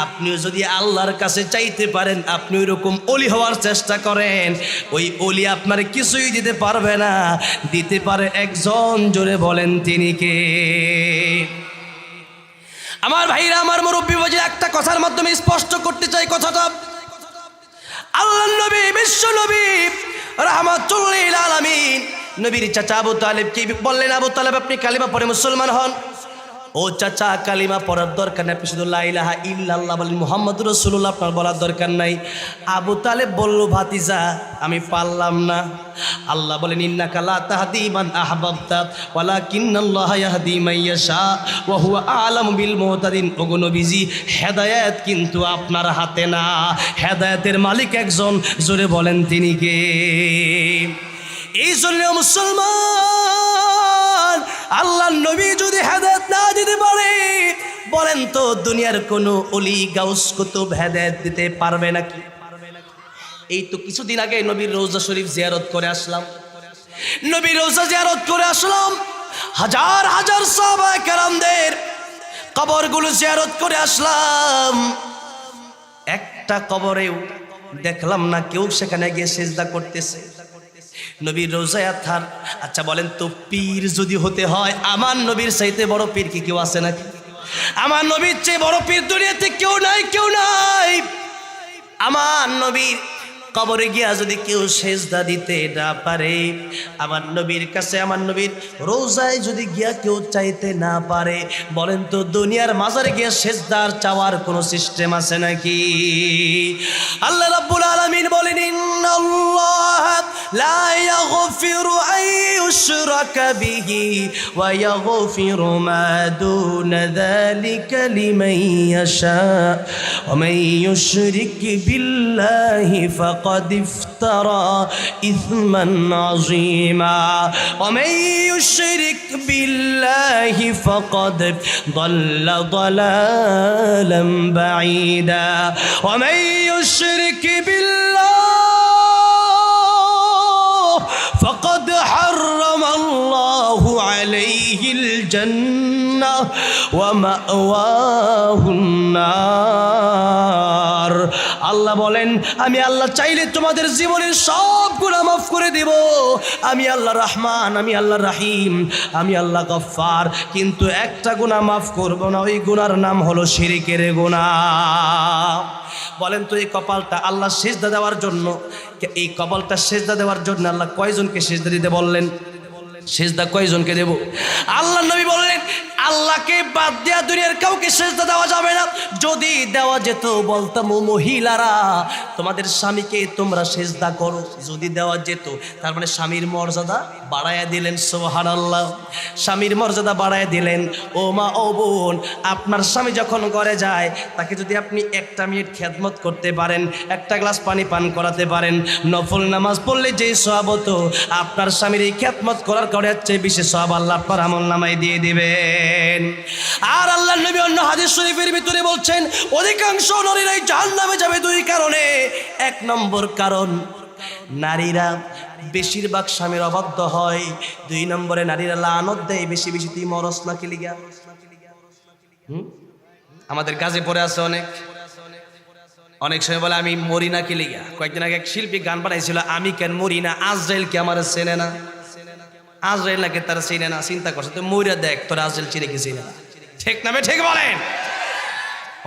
আপনিও যদি আল্লাহর কাছে চাইতে পারেন, আপনি ওইরকম অলি হওয়ার চেষ্টা করেন, ওই অলি আপনার কিছুই দিতে পারবে না, দিতে পারে একজন। জোরে বলেন তিনি কে? আমার ভাইরা, আমার মুরব্বী বাজি, একটা কথার মাধ্যমে স্পষ্ট করতে চাই কথাটা। আল্লাহর নবী, বিশ্ব নবী রাহমাতুল লিল আলামিন, নবীর চাচা আবু তালেব কি বললেন? আবু তালেব, আপনি কালিমা পড়ে মুসলমান হন। ও চাচা, কালিমা পড়ার দরকার নাই, আপনি শুধু লা ইলাহা ইল্লাল্লাহ বলেন, মুহাম্মাদুর রাসূলুল্লাহ আপনার বলার দরকার নাই। আবু তালেব বলল, ভাতিজা আমি পারলাম না। আল্লাহ বলেন, ইন্নাকা লা তাহদি মান আহবাবতা ওয়ালাকিন্নাল্লাহা ইয়াহদি মান ইয়াশা ওয়া হুয়া আ'লামু বিল মুহতাদিন। ওগো নবীজি, হেদায়েত কিন্তু আপনার হাতে না, হেদায়েতের মালিক একজন, জোরে বলেন তিনি কে? এই জন্য মুসলমান, আল্লাহর নবী যদি হেদায়েত না দিতে পারে, বলেন তো দুনিয়ার কোন ওলি গাউস কুতুব হেদায়েত দিতে পারবে নাকি? এই তো কিছুদিন আগে নবীর রওজা শরীফ জিয়ারত করে আসলাম। নবীর রওজা জিয়ারত করে আসলাম, হাজার হাজার সাহাবায়ে কেরামদের কবরগুলো জিয়ারত করে আসলাম। একটা কবরেও দেখলাম না কেউ সেখানে গিয়ে সিজদা করতেছে। নবীর রওজায় আথার। আচ্ছা বলেন তো, পীর যদি হতে হয়, আমার নবীর চাইতে বড় পীর কি কেউ আছে নাকি? আমার নবীর চেয়ে বড় পীর দুনিয়াতে কেউ নাই, কেউ নাই। আমার নবীর কবরে গিয়া যদি কেউ সেজদা দিতে না পারে, আমার নবীর কাছে, আমার নবীর রওজায় যদি গিয়া কেউ চাইতে না পারে, বলেন তো দুনিয়ার মাজারে গিয়া সেজদার চাওয়ার কোনো সিস্টেম আছে নাকি? আল্লাহ রাব্বুল আলামিন বলেন, ইন্নাল্লাহ লা ইয়াগফিরু আন ইউশরাকা বিহি ওয়া ইয়াগফিরু মা দুনা যালিকা লিমান ইয়াশা ওয়া মান ইউশরিক বিল্লাহি فقد افترى إثما عظيما ومن يشرك بالله فقد ضل ضلالا بعيدا ومن يشرك بالله فقد حرم الله عليه الجنة ومأواه النار। আল্লাহ বলেন, আমি আল্লাহ চাইলে তোমাদের জীবনের সব গুনাহ মাফ করে দেব। আমি আল্লাহ রহমান, আমি আল্লাহ রাহিম, আমি আল্লাহ গফফার, কিন্তু একটা গুনাহ মাফ করব না, ওই গুনার নাম হলো শিরকের গুনাহ। বলেন তো, এই কপালটা আল্লাহ সিজদা দেওয়ার জন্য, এই কপালটা সিজদা দেওয়ার জন্য আল্লাহ কয়জনকে সিজদা দিতে বললেন? সিজদা কয়জনকে দেব? আল্লাহ নবী বললেন, আল্লাহকে বাদ দেওয়া দুনিয়ার কাউকে সিজদা দেওয়া যাবে না। যদি দেওয়া যেত, বলতাম ও মহিলারা, তোমাদের স্বামীকে তোমরা সিজদা করো। যদি দেওয়া যেত, তার মানে স্বামীর মর্যাদা বাড়ায়া দিলেন। সুবহানাল্লাহ, স্বামীর মর্যাদা বাড়ায়া দিলেন। ও মা, ও বোন, আপনার স্বামী যখন ঘরে যায়, তাকে যদি আপনি একটা মিনিট খেদমত করতে পারেন, একটা গ্লাস পানি পান করাতে পারেন, নফল নামাজ পড়লে যে সওয়াব হতো, আপনার স্বামীর এই খেদমত করার কারণে চেয়ে বিশেষ সওয়াব আল্লাহ আপনার আমলনামায় দিয়ে দিবেন। আর আল্লাহর নবী অন্য হাদিস শরীফের ভিতরে বলছেন, অধিকাংশ নারীরাই জাহান্নামে যাবে দুই কারণে। এক নম্বর কারণ, নারীরা বেশিরভাগ স্বামীর অবাধ্য হয়। দুই নম্বরে, নারীরা লানত দেয় বেশি বেশি। তুই মরস না কি লিগা? আমাদের কাজে পড়ে আছে অনেক সময় বলে, আমি মরি না কি লিগা। কয়েকদিন আগে এক শিল্পী গান বানাইছিল, আমি কেন মরি না, আজরাইল কে আমার চেনে না। আজরাইল নাকি তারা চিনে না। চিন্তা করছে, তো মইরা দেখ, তোর আজরাইল চিনে কি চিনে না? ঠিক না? ঠিক বলেন।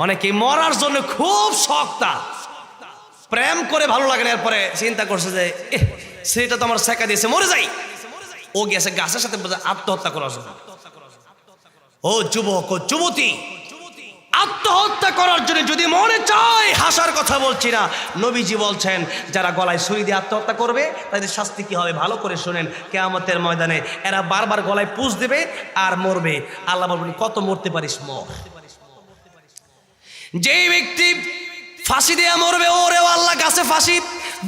অনেকে মরার জন্য খুব শক্তা, প্রেম করে ভালো লাগে না, এরপরে চিন্তা করছে যে সেটা তো আমার শেখা দিয়েছে, মরে যাই। ও গেছে গাছের সাথে আত্মহত্যা করার জন্য। ও যুবক, ও যুবতী, আত্মহত্যা করার জন্য যদি মনে চায়, হাসার কথা বলছি না, নবীজি বলছেন, যারা গলায় ছুরি দিয়ে আত্মহত্যা করবে তাদের শাস্তি কি হবে ভালো করে শুনেন। কিয়ামতের ময়দানে এরা বারবার গলায় পুষ দেবে আর মরবে। আল্লাহ বলবেন, কত মরতে পারিস মর। যেই ব্যক্তি ফাঁসি দিয়ে মরবে, ওরে আল্লাহ গাছে ফাঁসি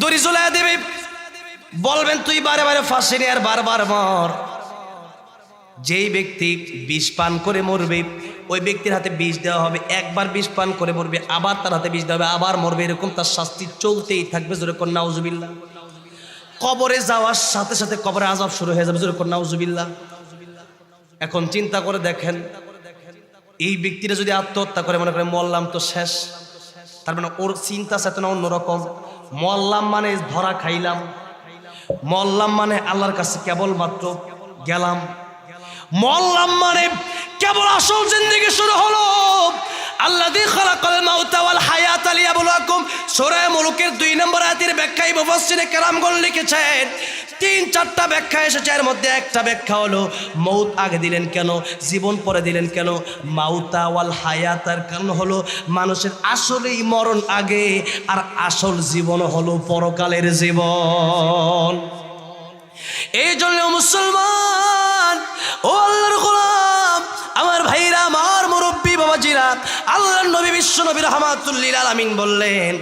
দড়ি ঝুলাইয়া দেবে, বলবেন তুই বারে বারে ফাঁসি নিয়ে আর বারবার মর। যেই ব্যক্তি বিষ পান করে মরবে, ওই ব্যক্তির হাতে বিষ দেওয়া হবে। একবার বিষ পান করে মরবে, আবার তার হাতে বিষ দেওয়া হবে, আবার মরবে। এরকম তার শাস্তি চলতেই থাকবে। জোরে কর নাউজুবিল্লাহ। কবরে যাওয়ার সাথে সাথে কবরে আযাব শুরু হয়ে যাবে। জোরে কর নাউজুবিল্লাহ। এখন চিন্তা করে দেখেন, এই ব্যক্তিরা যদি আত্মহত্যা করে, মনে করে মরলাম তো শেষ, তার মানে ওর চিন্তা চেতনা অন্যরকম। মরলাম মানে ধরা খাইলাম, মরলাম মানে আল্লাহর কাছে কেবলমাত্র গেলাম, মরলাম মানে কেবল আসল জিন্দেগি শুরু হলো। আল্লাযী খালাকাল মাউতা ওয়াল হায়াতা লিয়াবলুয়াকুম। সূরা মুলুকের 2 নম্বর আয়াতের ব্যাখ্যায় মুফাসসিরে কেরামগণ লিখেছেন, 3-4টা ব্যাখ্যা এসেছে, এর মধ্যে একটা ব্যাখ্যা হলো মৌত আগে দিলেন কেন, জীবন পরে দিলেন কেন। মাউতা ওয়াল হায়াতার কারণ হলো মানুষের আসলেই মরণ আগে, আর আসল জীবন হলো পরকালের জীবন। এই জন্য মুসলমান ও আল্লাহর গোলাম, আমার ভাইরা, আমার মুরব্বী বাবাজিরা, আল্লাহর নবী বিশ্ব নবী রাহমাতুল লিল আলামিন বললেন,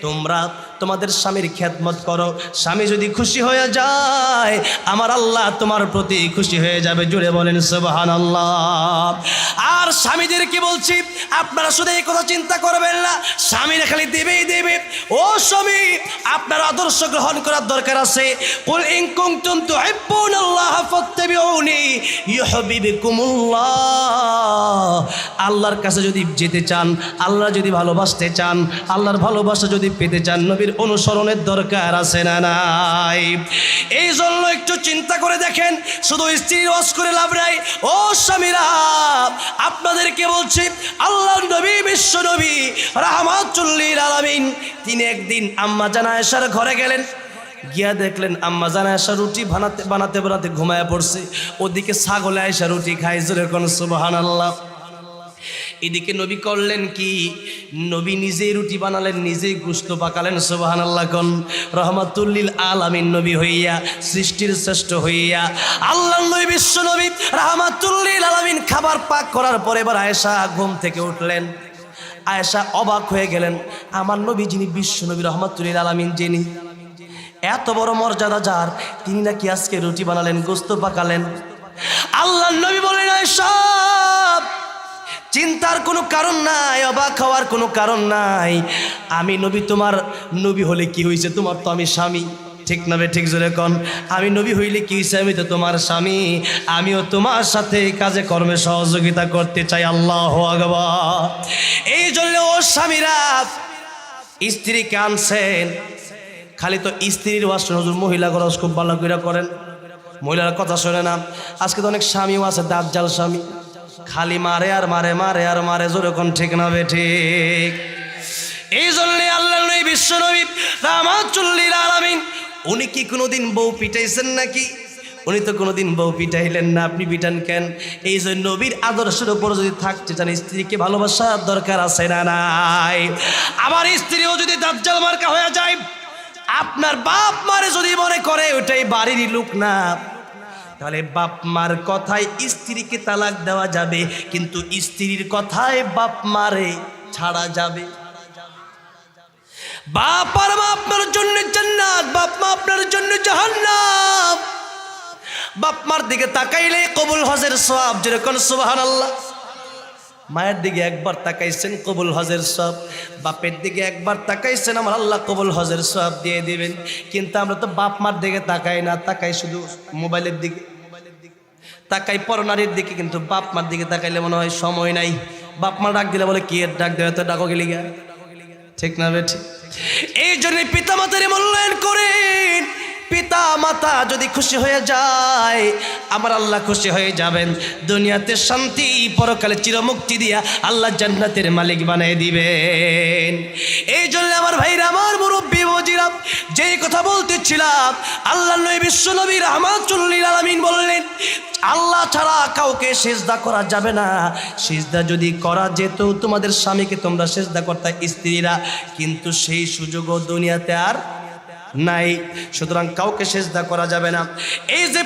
তোমরা তোমাদের স্বামীর খেদমত করো, স্বামী যদি খুশি হয়ে যায় আমার আল্লাহ তোমার প্রতি খুশি হয়ে যাবে। জুড়ে বলেন সুবহানাল্লাহ। আর স্বামীদেরকে বলছি, আপনারা শুধু এই কথা চিন্তা করবেন না স্বামীরা খালি দেবেই দেবে। ও স্বামী, আপনার আদর্শ গ্রহণ করার দরকার আছে। কুল ইন কুনতুম তুহিব্বুনাল্লাহ ফাত্তাবিউনি ইউহিব্বুকুমুল্লাহ। আল্লাহর কাছে যদি যেতে চান, আল্লাহ যদি ভালোবাসতে চান, আল্লাহর ভালোবাসা যদি পেতে চান, নবীর অনুসরণের দরকার আছে না নাই? এই জন্য একটু চিন্তা করে দেখেন, শুধু স্ত্রীর ওয়াজ করে লাভ নাই। ও স্বামীরা, আপনাদেরকে বলছি, আল্লাহর নবী বিশ্ব নবী রাহমাতুল লিল আলামিন তিনি একদিন আম্মা জান আয়েশার ঘরে গেলেন, গিয়া দেখলেন আম্মা জান আয়েশা রুটি বানাতে বানাতে ঘুমায়া পড়ছে। ওদিকে ছাগলে আয়েশা রুটি খায়, জোরে কোন সুবহানাল্লাহ। এদিকে নবী করলেন কি, নবী নিজেই রুটি বানালেন, নিজেই গোশত পাকালেন। সুবহানাল্লাহ কোন। রাহমাতুল লিল আলামিন নবী হইয়া, সৃষ্টির শ্রেষ্ঠ হইয়া, আল্লাহর নবী বিশ্ব নবী রাহমাতুল লিল আলামিন খাবার পাক করার পরে এবার আয়েশা ঘুম থেকে উঠলেন। আয়েশা অবাক হয়ে গেলেন, আমার নবী যিনি বিশ্ব নবী রাহমাতুল লিল আলামিন, যিনি এত বড় মর্যাদা যার, তিনি নাকি আজকে রুটি বানালেন, গোশত পাকালেন। আল্লাহর নবী বলেন, আয়েশা চিন্তার কোনো কারণ নাই, অবাক হওয়ার কোনো কারণ নাই। আমি নবী, তোমার নবী হলে কি হয়েছে, তোমার তো আমি স্বামী, ঠিক না বে ঠিক? জোরে কোন। আমি নবী হইলে কি হয়েছে, আমি তো তোমার স্বামী, আমিও তোমার সাথে কাজে কর্মে সহযোগিতা করতে চাই। আল্লাহু আকবার। এই জন্য ও স্বামীরা, স্ত্রীকে আনছেন, খালি তো স্ত্রীর ওয়াজ হুজুর মহিলা খরচ খুব ভালো করে করেন, মহিলার কথা শোনে না। আজকে তো অনেক স্বামীও আছে দাজ্জাল স্বামী, খালি মারে আর মারে, মারে আর মারে, জোরে কোন ঠিক না বে ঠিক? এই জন্য আল্লাহর নবী বিশ্ব নবী রাহমাতুল লিল আলামিন উনি কি কোনোদিন বউ পিটাইছেন নাকি? উনি তো কোনোদিন বউ পিটাইলেন না। আপনি পিটান কেন? এই যে নবীর আদর্শের উপর যদি থাকতে চান, স্ত্রীকে ভালোবাসার দরকার আছে না নাই? আমার স্ত্রীও যদি দাজ্জাল মার্কা হয়ে যায়, আপনার বাপ মারে যদি মনে করে ওটাই বাড়ির লোক না, তাহলে বাপ মার কথায় স্ত্রীকে তালাক দেওয়া যাবে, কিন্তু স্ত্রীর কথায় বাপ মারে ছাড়া যাবে। বাপ আর মা আপনার জন্য জান্নাত, বাপ মা আপনার জন্য জাহান্নাম। বাপ মার দিকে তাকাইলে কবুল হজের সওয়াব, যেরকম সুবহানাল্লাহ। মায়ের দিকে একবার তাকাইছেন, কবুল হজের সওয়াব। বাপের দিকে একবার তাকাইছেন, আমার আল্লাহ কবুল হজের সওয়াব দিয়ে দিবেন। কিন্তু আমরা তো বাপ মার দিকে তাকাই না, তাকাই শুধু মোবাইলের দিকে, তাকাই পরনারীর দিকে, কিন্তু বাপ মার দিকে তাকাইলে মনে হয় সময় নাই। বাপ মা ডাক দিলে বলে, কি ডাক দেয়, তো ডাকো গেলি গা, ঠিক না বেঠি? এই জন্য পিতা মাতার মূল্যায়ন করেন। পিতা মাতা যদি খুশি হয়ে যায়, আমার আল্লাহ খুশি হয়ে যাবেন। দুনিয়াতে শান্তি, পরকালে চিরমুক্তি দিয়া আল্লাহ জান্নাতের মালিক বানিয়ে দিবেন। এই জন্য আমার ভাইরা, আমার মুরব্বী বজিরা, যেই কথা বলতেছিলাম, আল্লাহ নবী বিশ্ব নবী রাহমাতুল লিল আলামিন বললেন, আল্লাহ ছাড়া কাউকে সিজদা করা যাবে না। সিজদা যদি করা যেত, তোমাদের স্বামীকে তোমরা সিজদা করতে স্ত্রীরা, কিন্তু সেই সুযোগও দুনিয়াতে আর নাই। সুতরাং কাউকে সিজদা করা যাবে না। এই যে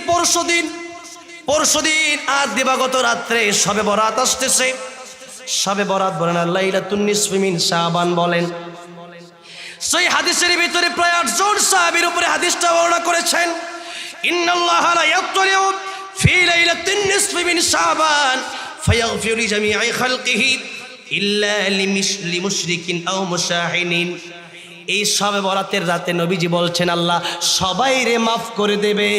পরশুদিন আর দিবাগত রাত্রে শবে বরাত আসতেছে। শবে বরাত বলেন আর লাইলাতুন নিসফি মিন শাবান বলেন। সেই হাদিসের ভিতরে প্রায় 8 জন সাহাবীর উপরে হাদিসটা বর্ণনা করেছেন, ইন্নাল্লাহা লা ইয়াতলিউ ফি লাইলাতিন নিসফি মিন শাবান ফায়াগফিরু লিজামিই খালকিহি ইল্লা লিমুশরিকিন আও মুশাহিনিন। এই শবে বরাতের রাতে নবীজি বলছেন, আল্লাহ সবাই রে মাফ করে দেবে,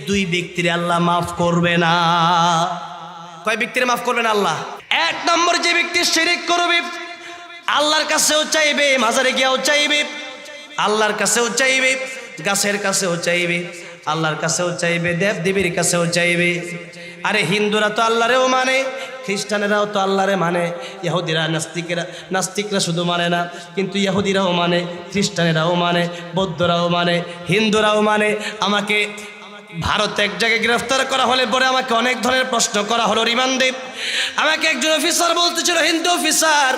2 ব্যক্তির আল্লাহ মাফ করবে না। কয় ব্যক্তির মাফ করবেন আল্লাহ? 1 নম্বর, যে ব্যক্তি শিরক করবে, আল্লাহর কাছেও চাইবে, মাজারে গিয়েও চাইবে, আল্লাহর কাছেও চাইবে, গাছের কাছেও চাইবে, আল্লাহর কাছেও চাইবে, দেব দেবীর কাছেও চাইবে। আরে হিন্দুরা তো আল্লাহরেও মানে, খ্রিস্টানেরাও তো আল্লাহরে মানে, ইহুদিরা নাস্তিকরা শুধু মানে না, কিন্তু ইহুদিরাও মানে, খ্রিস্টানেরাও মানে, বৌদ্ধরাও মানে, হিন্দুরাও মানে। আমাকে ভারতে এক জায়গায় গ্রেফতার করা হলে পরে আমাকে অনেক ধরনের প্রশ্ন করা হলো রিমান্ডে। আমাকে একজন অফিসার বলতেছিল, হিন্দু অফিসার,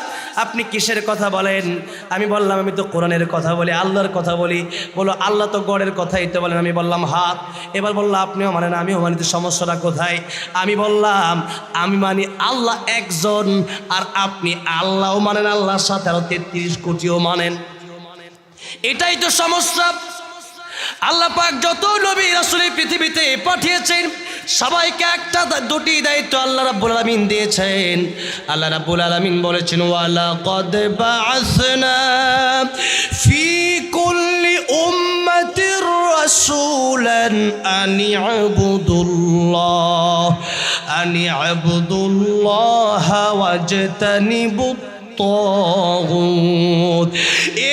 আপনি কিসের কথা বলেন? আমি বললাম আমি তো কোরআনের কথা বলি, আল্লাহর কথা বলি। বলো আল্লাহ তো গডের কথাই তো বলেন। আমি বললাম হাত। এবার বললো আপনিও মানেন, আমিও মানি, তো সমস্যাটা কোথায়? আমি বললাম আমি মানি আল্লাহ একজন, আর আপনি আল্লাহও মানেন, আল্লাহর সাথে আরো 33 কোটিও মানেন। এটাই তো সমস্যা। আল্লাহ পাক যত নবী রাসূল পৃথিবীতে পাঠিয়েছেন সবাইকে একটা দুটি দায়িত্ব আল্লাহ রাব্বুল আলামিন দিয়েছেন। আল্লাহ রাব্বুল আলামিন বলেছেন ওয়ালা কদ বাআসনা ফি কুল্লি উম্মাতির রাসূলান আনি আবুদুল্লাহ ওয়াজতানিবুত তাগুত।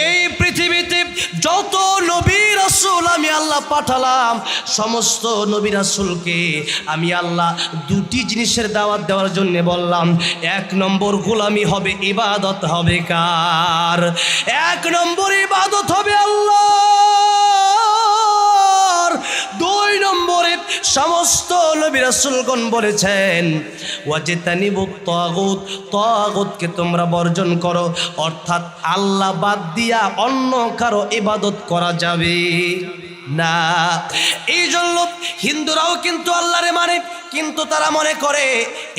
এই পৃথিবীতে যত নবী রাসূল আমি আল্লাহ পাঠালাম, সমস্ত নবী রাসূলকে আমি আল্লাহ দুটি জিনিসের দাওয়াত দেওয়ার জন্য বললাম। 1 নম্বর গোলামি হবে, ইবাদত হবে কার? 1 নম্বর ইবাদত হবে আল্লাহর। 2 নম্বরে সমস্ত নবী রাসূলগণ বলেছেন ওয়াজতানিবুত তাগুত, তাগুতকে তোমরা বর্জন করো, অর্থাৎ আল্লাহ বাদ দিয়া অন্য কারো ইবাদত করা যাবে না। এই জন্য হিন্দুরাও কিন্তু আল্লাহরে মানে, কিন্তু তারা মনে করে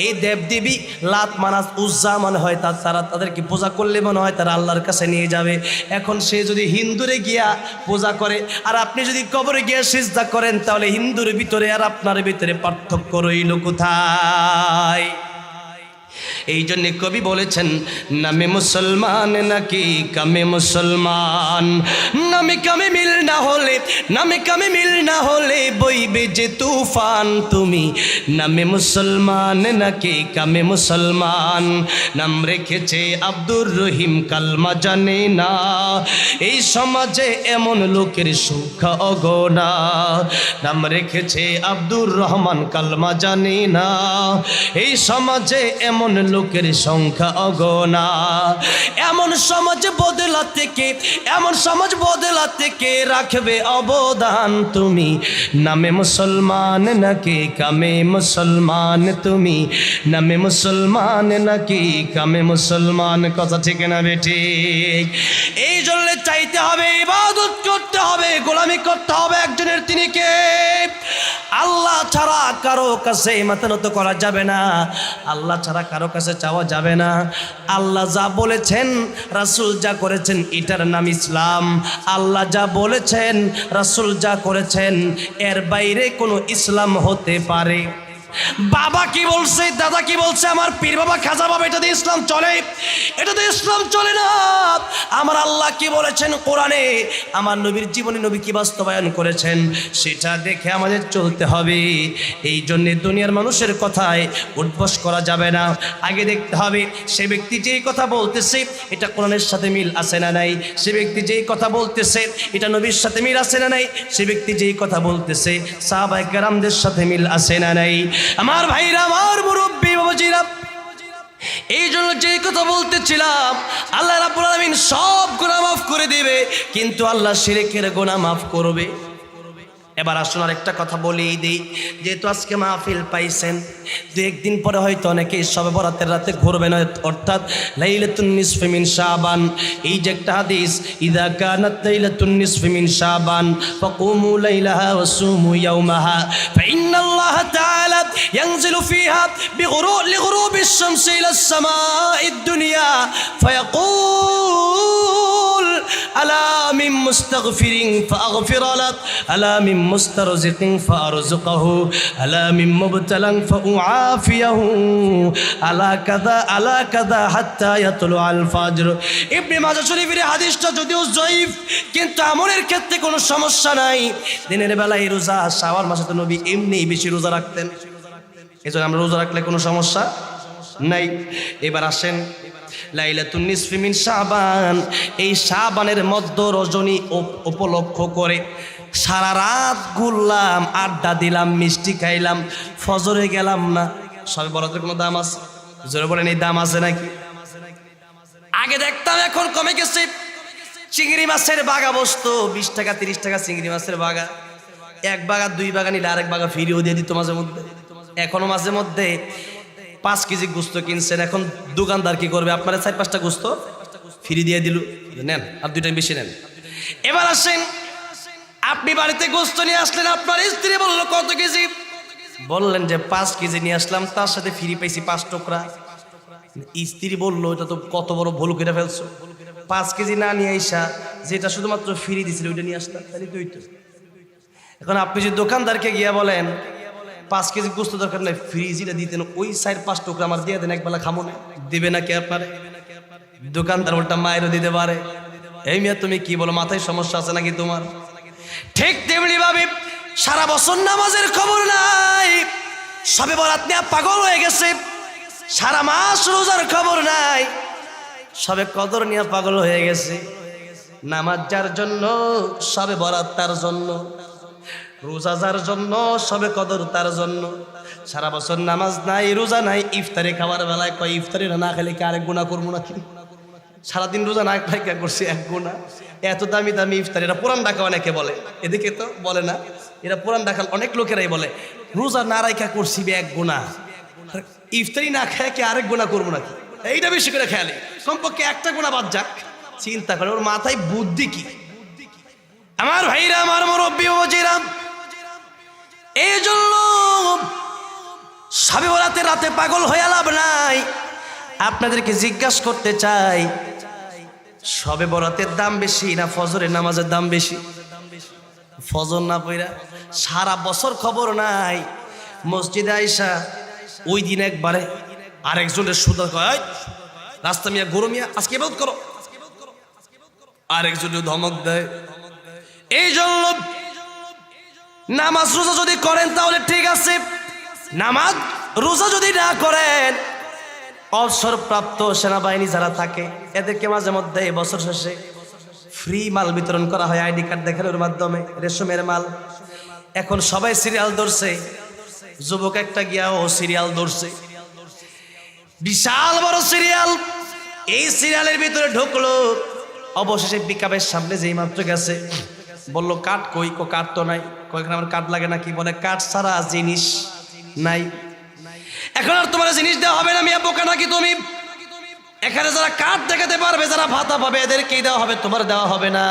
এই দেবদেবী লাত মানাত উজ্জা মনে হয় তারা তাদেরকে পূজা করলে মনে হয় তারা আল্লাহর কাছে নিয়ে যাবে। এখন সে যদি হিন্দুরে গিয়া পূজা করে আর আপনি যদি কবরে গিয়া সিজদা করেন, তাহলে হিন্দুর ভিতরে আর আপনার ভিতরে পার্থক্য রইল কোথায়? এই জন্য কবি বলেছেন নামে মুসলমান নাকি কামে মুসলমান, নামে কামে মিল না হলে বইবে যে তুফান। তুমি নামে মুসলমান নাকি কামে মুসলমান। নাম রেখেছে আব্দুর রহিম, কালমা জানে না। এই সমাজে এমন লোকের সংখ্যা অগণা। নাম রেখেছে আব্দুর রহমান, কালমা জানে না। এই সমাজে এমন লোকের সংখ্যা অগণা। এমন সমাজ বদলাতে কে রাখবে অবদান? তুমি নামে মুসলমান নাকি কামে মুসলমান, তুমি নামে মুসলমান নাকি কামে মুসলমান। কথা ঠিক না বেঠিক? এই জন্য চাইতে হবে, ইবাদত করতে হবে, গোলামি করতে হবে একজনের, তিনি কে? আল্লাহ ছাড়া কারো কাছে মাথা নত করা যাবে না, আল্লাহ ছাড়া কারো কাছে চাওয়া যাবে না। আল্লাহ যা বলেছেন, রাসূল যা করেছেন, এটার নাম ইসলাম। আল্লাহ যা বলেছেন, রাসূল যা করেছেন, এর বাইরে কোনো ইসলাম হতে পারে? বাবা কি বলছে, দাদা কি বলছে, আমার পীর বাবা খাজা বাবা, এটা দিয়ে ইসলাম চলে? এটা দিয়ে ইসলাম চলে না। আমার আল্লাহ কি বলেছেন কোরআনে, আমার নবীর জীবনে নবী কি বাস্তবায়ন করেছেন, সেটা দেখে আমাদের চলতে হবে। এই জন্য দুনিয়ার মানুষের কথায় উদ্বস করা যাবে না। আগে দেখতে হবে সে ব্যক্তি যেই কথা বলতেছে এটা কোরআনের সাথে মিল আছে না নাই, সে ব্যক্তি যেই কথা বলতেছে এটা নবীর সাথে মিল আছে না নাই, সে ব্যক্তি যেই কথা বলতেছে সাহাবায়ে কেরামদের সাথে মিল আছে না নাই। আমার ভাইরা, আমার মুরব্বী বাবাজিরা, এই জন্য যেই কথা বলতেছিলাম, আল্লাহ রাব্বুল আলামিন সব গুনাহ মাফ করে দিবে, কিন্তু আল্লাহ শিরকের গুনাহ মাফ করবে। এবার আসুন আরেকটা কথা বলেই দিই, যেহেতু আজকে মাহফিল পাইছেন, 2-1 দিন পরে হয়তো অনেকেই শবে বরাতের রাতে ঘুরবেন, অর্থাৎ লাইলাতুন নিসফি মিন শাবান। এই যে একটা হাদিস, ইযা কানাত লাইলাতুন নিসফি মিন শাবান ফাকুমু লাইলাহা ওয়া সুমু ইয়াওমাহা ফাইন্নাল্লাহা তাআলা ইয়ানজিলু ফিহা লিগুরুবিশ শামসি ইলাস সামাঈদ দুনিয়া ফায়াকুল আলা মিন মুস্তাগফিরিন ফাআগফির লাক, আলা মিন মুস্তারজিকিন ফারযুকহু, আলা মিন মুবতালান ফাউআফিয়াহু, আলা কাযা হাত্তা ইয়াতলুআল ফাজর। ইবনে মাজাহ শরীফের হাদিসটা যদিও যঈফ, কিন্তু আমলের ক্ষেত্রে কোনো সমস্যা নাই। দিনের বেলায় রোজা, শাওয়াল মাসে তো নবী এমনিই বেশি রোজা রাখতেন, এজন্য আমরা রোজা রাখলে কোনো সমস্যা নাই। এবার আসেন লাইলাতুন নিসফি মিন শাবান, এই শাবানের মধ্য রজনী উপলক্ষ করে সারা রাত ঘুরলাম, আড্ডা দিলাম, মিষ্টি খাইলাম, ফজরে গেলাম না। সবে বরাতের কোনো দাম আছে? জোরে বলেন এই দাম আছে নাকি? আগে দেখতাম, এখন কমে গেছে। চিংড়ি মাছের বাগা বসতো 20 টাকা 30 টাকা চিংড়ি মাছের বাগা, এক বাগা 2 বাগা নিলে আরেক বাগা ফ্রিও দিয়ে দিত মাঝে মধ্যে। এখনো মাঝে মধ্যে 5 কেজি গোস্ত কিনছেন, এখন দোকানদার কি করবে, আপনারা 4-5টা গোস্ত ফ্রি দিয়ে দিল, নেন আর 2টা বেশি নেন। এবার আসেন, আপনি বাড়িতে গোস্ত নিয়ে আসলেন, আপনার স্ত্রী বললো কত কেজি, বললেন যে 5 কেজি নিয়ে আসলাম, তার সাথে ফ্রি পাইছি 5 টুকরা। স্ত্রী বললো এটা তো কত বড় ভুল করে ফেলছো, 5 কেজি না নিয়ে আইসা যেটা শুধুমাত্র ফ্রি দিছিল ওইটা নিয়ে আসলাম, তাহলে তুই তো। এখন আপনি যদি দোকানদারকে গিয়া বলেন 5 কেজি গোস্ত দরকার নাই, ফ্রি যেটা দিতেন ওই 4-5 টুকরা আমার দিয়ে দেন, একবেলা খামো না, দিবে নাকি আপনার? দোকানদার উল্টা মায়েরও দিতে পারে। এই মেয়ে তুমি কি বলো, মাথায় সমস্যা আছে নাকি তোমার? ঠিক তেমনি ভাবে সারা বছর নামাজের খবর নাই, সবে বরাত নিয়ে পাগল হয়ে গেছে, সারা মাস রোজার খবর নাই, সবে কদর নিয়ে পাগল হয়ে গেছে। নামাজ যার জন্য সবে বরাত তার জন্য, রোজা যার জন্য সবে কদর তার জন্য। সারা বছর নামাজ নাই, রোজা নাই, ইফতারি খাওয়ার বেলায় কয় ইফতারি না খেলে কি আরেক গুনাহ করবো নাকি? সারাদিন রোজা না খাই কে করছি এক গুনাহ। এত দামি দামি ইফতারি, এরা পুরান ঢাকা অনেকে বলে, এদিকে তো বলে না, এরা পুরান ঢাকার অনেক লোকেরাই বলে রোজা না রাইখা করছি এক গুনাহ, ইফতারি না খায় কি আরেক গুনাহ করবো নাকি? এইটা বেশি করে খেয়ালি, কমপক্ষে একটা গুনাহ বাদ যাক। চিন্তা করে ওর মাথায় বুদ্ধি কি? আমার ভাইরা, আমার মুরব্বী বাবাজিরা, এই জন্য শবে বরাতের রাতে পাগল হয়ে লাভ নাই। আপনাদেরকে জিজ্ঞাসা করতে চাই, শবে বরাতের দাম বেশি না ফজরের নামাজের দাম বেশি? ফজর না পড়া সারা বছর খবর নাই, মসজিদে আইসা ওই দিন একবারে আরেকজনের সুদা কয় রাস্তা মিয়া গরু মিয়া আজকে ইবাদত করো, আরেকজনের ধমক দেয়। এই জন্য নামাজ রোজা যদি করেন তাহলে ঠিক আছে, নামাজ রোজা যদি না করেন, অবসরপ্রাপ্ত সেনাবাহিনী যারা থাকে এদেরকে মাঝে মধ্যে বছর শেষে ফ্রি মাল বিতরণ করা হয়, আইডি কার্ড দেখানোর মাধ্যমে, রেশমের মাল। এখন সবাই সিরিয়াল ধরছে, যুবক একটা গিয়াও সিরিয়াল ধরছে, বিশাল বড় সিরিয়াল। এই সিরিয়ালের ভিতরে ঢুকলো, অবশেষে পিকআপের সামনে যেই মাত্র গেছে বললো কাঠ কই, কো কাঠ তো নাই, কয়েকখানে আমার কাঠ লাগে নাকি, বলে কাঠ ছাড়া জিনিস নাই। এখন আর তোমার জিনিস দেওয়া হবে না, মিয়া বোকা নাকি তুমি? এখানে যারা কাঠ দেখাতে পারবে, যারা ভাতা পাবে, এদেরকেই দেওয়া হবে, তোমার দেওয়া হবে না।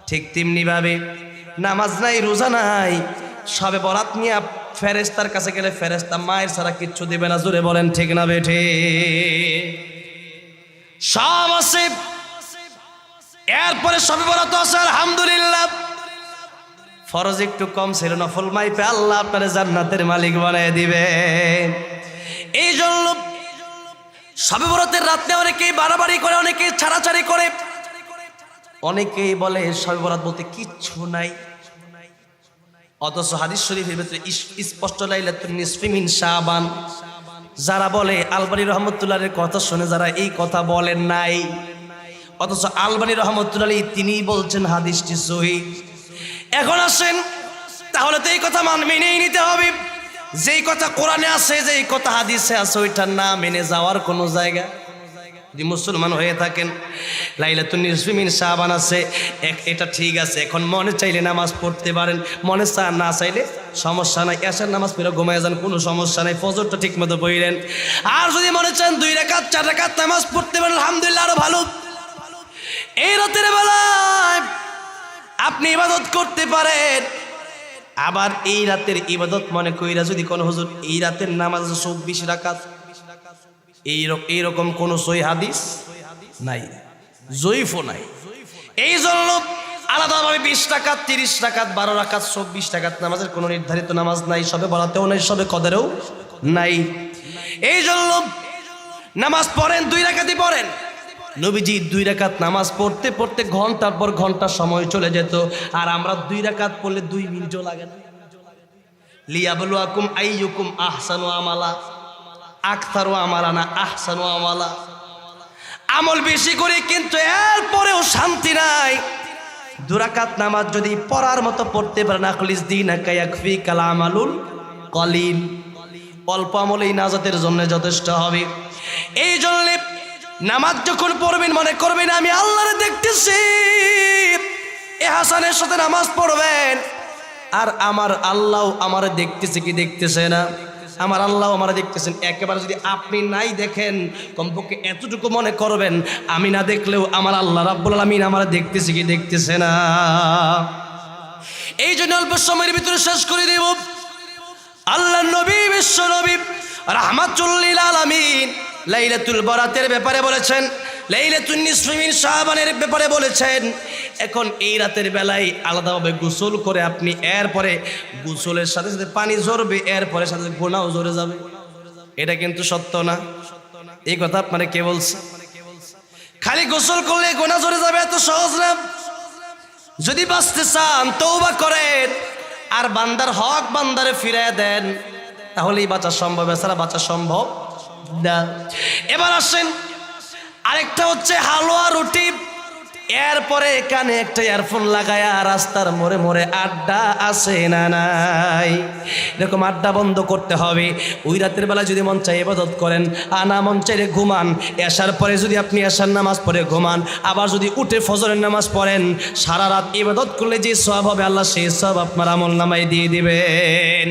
ঠিক তেমনি ভাবে নামাজ নাই, রোজা নাই, সবে বরাত নিয়ে ফেরেশতার কাছে গেলে ফেরেশতা মায়ের ছাড়া কিচ্ছু দেবে না। জোরে বলেন ঠিক না বেঠে? সব আছে, এরপরে সবে বরাত আছে আলহামদুলিল্লাহ। ফরজ একটু কম ছিল, নফল মাইপে আল্লাহ আপনার জান্নাতের মালিক বানিয়ে দিবে। এই জন্য শবে বরাতের রাতে অনেকেই বাড়াবাড়ি করে, অনেকেই ছাড়াছাড়ি করে, অনেকেই বলে শবে বরাত বলতে কিচ্ছু নাই। অথচ হাদিস শরীফের ভিতরে স্পষ্ট লাইলাতুন নিসফি মিন শাবান। যারা বলে আলবানী রহমতুল্লাহের কথা শুনে যারা এই কথা বলেন নাই, অথচ আলবানী রহমতুল্লাহ তিনি বলছেন হাদিসটি সহিহ। এখন আসেন, তাহলে তো এই কথা মেনেই নিতে হবে। যেই কথা কোরআনে আছে, যেই কথা হাদিসে আছে, ওইটার না মেনে যাওয়ার কোনো জায়গা। যদি মুসলমান হয়ে থাকেন, লাইলাতুন নিসফি মিন শাবান আছে, এটা ঠিক আছে। এখন মনে চাইলে নামাজ পড়তে পারেন, মনে না চাইলে সমস্যা নাই, এশার নামাজ পড়ে ঘুমায় যান, কোনো সমস্যা নাই, ফজরটা ঠিক মতো পড়লেন। আর যদি মনে চান 2 রাকাত 4 রাকাত নামাজ পড়তে পারেন, আলহামদুলিল্লাহ আরো ভালো। এই রাতের বেলায় আপনি ইবাদত করতে পারেন। আবার এই রাতের ইবাদত মনে কইরা যদি কোন হুজুর এই রাতের নামাজ 24 রাকাত, এইরকম কোন সহিহ হাদিস নাই, জয়ীফও নাই। এই জন্য আলাদাভাবে 20 রাকাত 30 রাকাত 12 রাকাত 24 রাকাত নামাজের কোনো নির্ধারিত নামাজ নাই, সবে বরাতেও নাই, সবে কদরেও নাই। এই জন্য নামাজ পড়েন 2 রাকাতই পড়েন। নবীজি 2 রাকাত নামাজ পড়তে পড়তে ঘন্টার পর ঘন্টা সময় চলে যেত, আর আমরা 2 রাকাত পড়লে 2 মিনিটও লাগে না। লিয়াবলুয়াকুম আইয়ুকুম আহসানু আমালা, আকতারু আমালা না আহসানু আমালা। আমল বেশি করি কিন্তু এরপরেও শান্তি নাই। 2 রাকাত নামাজ যদি পড়ার মতো পড়তে পারেন, আখলিস দীনাকা ইয়াকফিকাল আমালুল কলিল, অল্প আমলেই নাজাতের জন্য যথেষ্ট হবে। এই জন্য নামাজ যখন পড়বেন মনে করবেন আমি আল্লাহরে দেখতেছি। এ হাসানের সাথে নামাজ পড়বেন আর আমার আল্লাহ আমারে দেখতেছে কি দেখতেছে না, আমার আল্লাহ আমারে দেখতেছেন। একেবারে যদি আপনি নাই দেখেন কমপক্ষে এতটুকু মনে করবেন আমি না দেখলেও আমার আল্লাহ রাব্বুল আলামিন আমারে দেখতেছে কি দেখতেছে না। এই জন্য অল্প সময়ের ভিতরে শেষ করে দেব। আল্লাহ নবী বিশ্ব নবী রাহমাতুল লিল আলামিন লাইলাতুল বরাতের ব্যাপারে বলেছেন, লাইলাতুন নিসফি মিন শাবানের ব্যাপারে বলেছেন। এখন এই রাতের বেলায় আলাদাভাবে গোসল করে আপনি এরপরে গোসলের সাথে সাথে পানি ঝরবে, এরপরে সাথে গুনাহও ঝরে যাবে। এটা কিন্তু সত্য না? এই কথা আপনারা কে বলছে? খালি গোসল করলে গুনাহ ঝরে যাবে এত সহজ না। যদি বাঁচতে চান তওবা করেন আর বান্দার হক বান্দারে ফিরিয়ে দেন তাহলেই বাঁচা সম্ভব, এছাড়া বাঁচা সম্ভব না। এবার আসেন আরেকটা হচ্ছে হালুয়া রুটি, এরপরে কানে একটা ইয়ারফোন লাগায়া রাস্তার মোড়ে মোড়ে আড্ডা আছে না নাই? এরকম আড্ডা বন্ধ করতে হবে। ওই রাতের বেলা যদি মন চাই ইবাদত করেন, আনা মন চাইলে ঘুমান। এশার পরে যদি আপনি এশার নামাজ পড়ে ঘুমান, আবার যদি উঠে ফজরের নামাজ পড়েন, সারা রাত ইবাদত করলে যে সওয়াব হবে আল্লাহ সেই সওয়াব আপনার আমল নামায় দিয়ে দিবেন।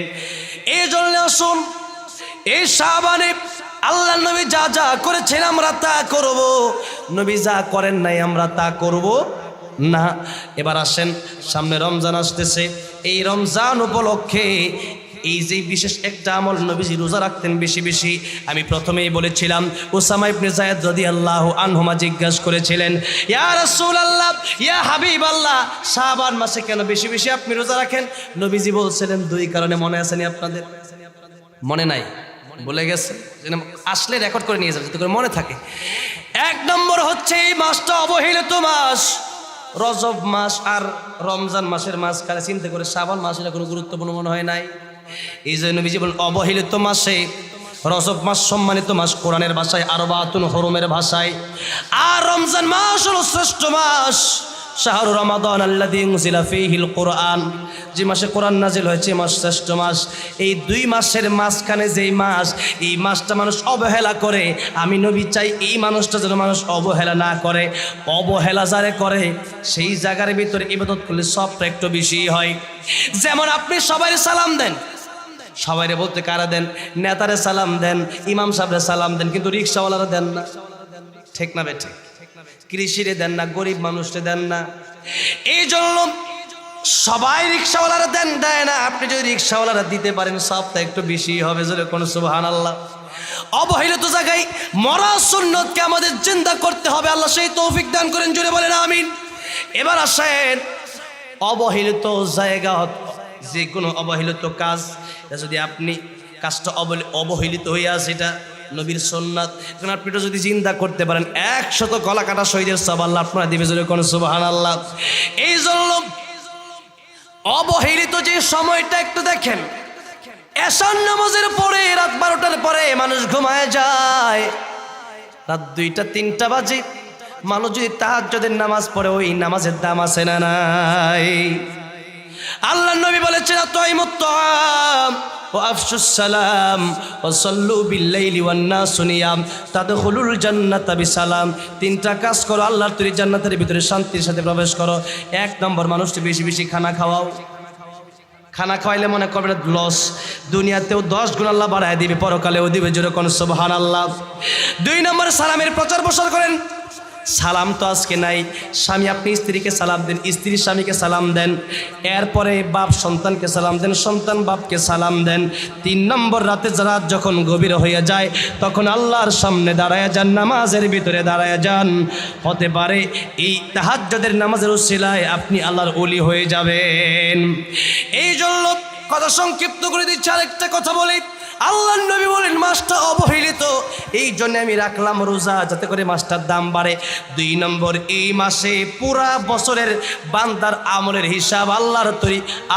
এই জন্য আসুন এই শাবানে আল্লাহ নবী যা যা করেছেন আমরা তা করব, নবী যা করেন নাই আমরা তা করব না। এবার আসেন সামনে রমজান আসতেছে, এই রমজান উপলক্ষে এই যে বিশেষ একটা আমল নবীজি রোজা রাখতেন বেশি বেশি। আমি প্রথমেই বলেছিলাম উসামা ইবনে যায়েদ রাদিয়াল্লাহু আনহুমা জিজ্ঞাসা করেছিলেন, ইয়া রাসূলুল্লাহ ইয়া হাবিবাল্লাহ শাবান মাসে কেন বেশি বেশি আপনি রোজা রাখেন? নবীজি বলছিলেন দুই কারণে। মনে আছেনি আপনাদের? মনে নাই? বলে গেছে? আসলে রেকর্ড করে নিয়ে যাবে যাতে করে মনে থাকে। এক নম্বর হচ্ছে এই মাসটা অবহেলিত মাস, রজব মাস আর রমজান মাসের মাঝখানে চিন্তা করে শাবান মাসের কোনো গুরুত্বপূর্ণ মনে হয় নাই। এই যে নবীজি বলেন অবহেলিত মাসে, রজব মাস সম্মানিত মাস কোরআনের ভাষায়, আরবাতুন হুরুমের ভাষায়, আর রমজান মাস হলো শ্রেষ্ঠ মাস। শাহরু রমাদান আল্লাযী উনজিলা ফীহিল কুরআন, যে মাসে কোরআন নাজিল হয়েছে মাস শ্রেষ্ঠ মাস। এই দুই মাসের মাঝখানে যেই মাস, এই মাসটা মানুষ অবহেলা করে। আমি নবী চাই এই মানুষটা যেন মানুষ অবহেলা না করে। অবহেলা যারে করে সেই জায়গার ভিতরে ইবাদত করলে সবটা একটু বেশি হয়। যেমন আপনি সবাই সালাম দেন, সবাইরে বলতে কারা দেন? নেতারে সালাম দেন, ইমাম সাহেবরে সালাম দেন, কিন্তু রিক্সাওয়ালারা দেন না। ঠিক না বেঠিক? কৃষিরে দেন না, গরিব মানুষরে দেন না। এই জন্য সবাই রিক্সাওয়ালারা দেয় না। আপনি যদি রিক্সাওয়ালারা দিতে পারেন সবটা একটু বেশি হবে। জোরে কোন সুবহানাল্লাহ। অবহেলিত জায়গায় মরা সুন্নতকে আমাদের চিন্তা করতে হবে। আল্লাহ সেই তৌফিক দান করেন, জোরে বলেন আমিন। এবার আসেন অবহেলিত জায়গা, যে কোনো অবহেলিত কাজ যদি আপনি কাজটা অবহেলিত হইয়া সেটা নবীর সুন্নাত, কারণ আপনি যদি চিন্তা করতে পারেন 100 গলা কাটা শহীদের সওয়াব আল্লাহ আপনারা দিবে, জোরে কোন সুবহানাল্লাহ। এই জন্য অবহেলিত যে সময়টা একটু দেখেন, এশার নামাজের পরে রাত 12টার পরে মানুষ ঘুমায় যায়, রাত 2টা 3টা বাজে মানুষ যদি তাহাজ্জুদের নামাজ পড়ে ওই নামাজের দাম আছে না নাই? আল্লাহ নবী বলেছেন আতাইমুত তাআম ওয়া আফশুস সালাম ওয়া সাল্লু বিল লাইলি ওয়ান নাসু নিয়াম তাদখুলুল জান্নাতা বিসালাম। 3টা কাজ করো, আল্লাহর তৈরি জান্নাতের ভিতরে শান্তির সাথে প্রবেশ করো। 1 নম্বর মানুষকে বেশি বেশি খানা খাওয়াও। খানা খাওয়াইলে মনে করবেন লস, দুনিয়াতেও 10 গুণ আল্লাহ বাড়ায় দিবে, পরকালেও দিবে, জোরে কোন সুবহানাল্লাহ। 2 নম্বর সালামের প্রচার প্রসার করেন। সালাম তো আজকে নাই, স্বামী আপনি স্ত্রীকে সালাম দেন, স্ত্রী স্বামীকে সালাম দেন, এরপরে বাপ সন্তানকে সালাম দেন, সন্তান বাপকে সালাম দেন। 3 নম্বর রাতে রাত যখন গভীর হয়ে যায় তখন আল্লাহর সামনে দাঁড়ায় যান, নামাজের ভিতরে দাঁড়ায় যান। হতে পারে এই তাহাজ্জুদের নামাজের উসিলায় আপনি আল্লাহর ওলি হয়ে যাবেন। এই জন্য কথা সংক্ষিপ্ত করে দিচ্ছি, আরেকটা কথা বলি। আল্লাহ নবী বলেন মাসটা অবহেলিত, এই জন্য আমি রাখলাম রোজা যাতে করে মাসটার দাম বাড়ে। 2 নম্বর এই মাসে পুরা বছরের বান্দার আমলের হিসাব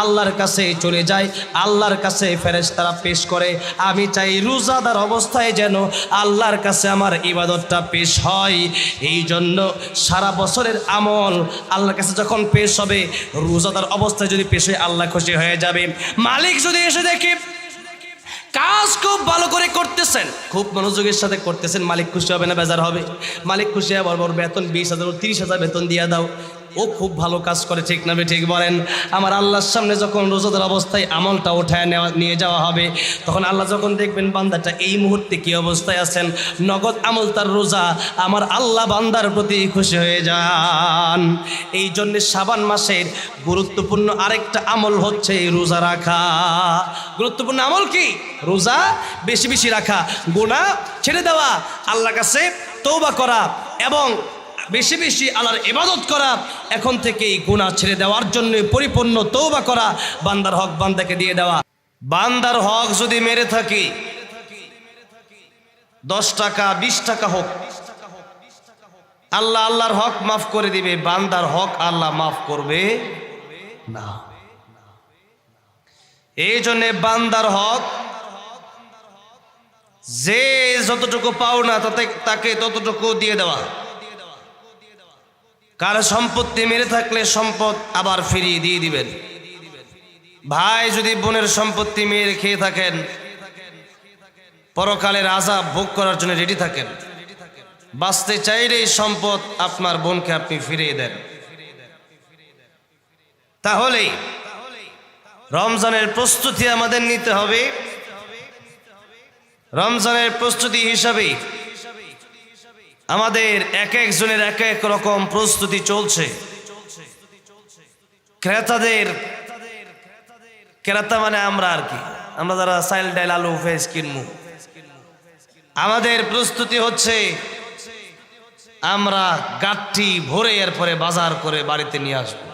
আল্লাহর কাছে চলে যায়, আল্লাহর কাছে ফেরেশতারা পেশ করে। আমি চাই রোজাদার অবস্থায় যেন আল্লাহর কাছে আমার ইবাদতটা পেশ হয়। এই জন্য সারা বছরের আমল আল্লাহর কাছে যখন পেশ হবে, রোজাদার অবস্থায় যদি পেশ হয় আল্লাহ খুশি হয়ে যাবে। মালিক যদি এসে দেখে কাজ খুব ভালো করে করতেছেন, খুব মনোযোগের সাথে করতেছেন, মালিক খুশি হবে না বেজার হবে? মালিক খুশি হবে, বড় বেতন 20,000 30,000 বেতন দিয়ে দাও। ও খুব ভালো কাজ করে, ঠিক না ঠিক বলেন? আমার আল্লাহর সামনে যখন রোজাদার অবস্থায় আমলটা উঠায় নিয়ে যাওয়া হবে, তখন আল্লাহ যখন দেখবেন বান্দাটা এই মুহূর্তে কি অবস্থায় আছেন, নগদ আমল তার রোজা, আমার আল্লাহ বান্দার প্রতি খুশি হয়ে যান। এই জন্যে শাবান মাসের গুরুত্বপূর্ণ আরেকটা আমল হচ্ছে রোজা রাখা। গুরুত্বপূর্ণ আমল কি? রোজা বেশি বেশি রাখা, গুনাহ ছেড়ে দেওয়া, আল্লাহর কাছে তওবা করা এবং বেশি বেশি আল্লাহর ইবাদত করা, এখন থেকেই গুনাহ ছেড়ে দেওয়ার জন্য পরিপূর্ণ তওবা করা, বান্দার হক বান্দাকে দিয়ে দেওয়া। বান্দার হক যদি মেরে থাকি, 10 টাকা 20 টাকা হোক, আল্লাহ আল্লাহর হক মাফ করে দিবে, বান্দার হক আল্লাহ মাফ করবে না। এই জন্যে বান্দার হক যে যতটুকু পাওনা তাকে ততটুকু দিয়ে দেওয়া। কার সম্পত্তি মেরে থাকলে সম্পদ আবার ফিরিয়ে দিয়ে দিবেন। ভাই যদি বোনের সম্পত্তি মেরে খেয়ে থাকেন, পরকালের আযাব ভোগ করার জন্য রেডি থাকেন। বাঁচতে চাইলেই সম্পদ আপনার বোনকে আপনি ফিরিয়ে দেন। তাহলে রমজানের প্রস্তুতি আমাদের নিতে হবে। রমজানের প্রস্তুতি হিসাবে আমাদের এক একজনের এক এক রকম প্রস্তুতি চলছে। ক্রেতা মানে আমরা আর কি, আমরা যারা চাইল ডাইল আলু পেঁয়াজ কিনবো, আমাদের প্রস্তুতি হচ্ছে আমরা গাঠটি ভরে এরপরে বাজার করে বাড়িতে নিয়ে আসবো।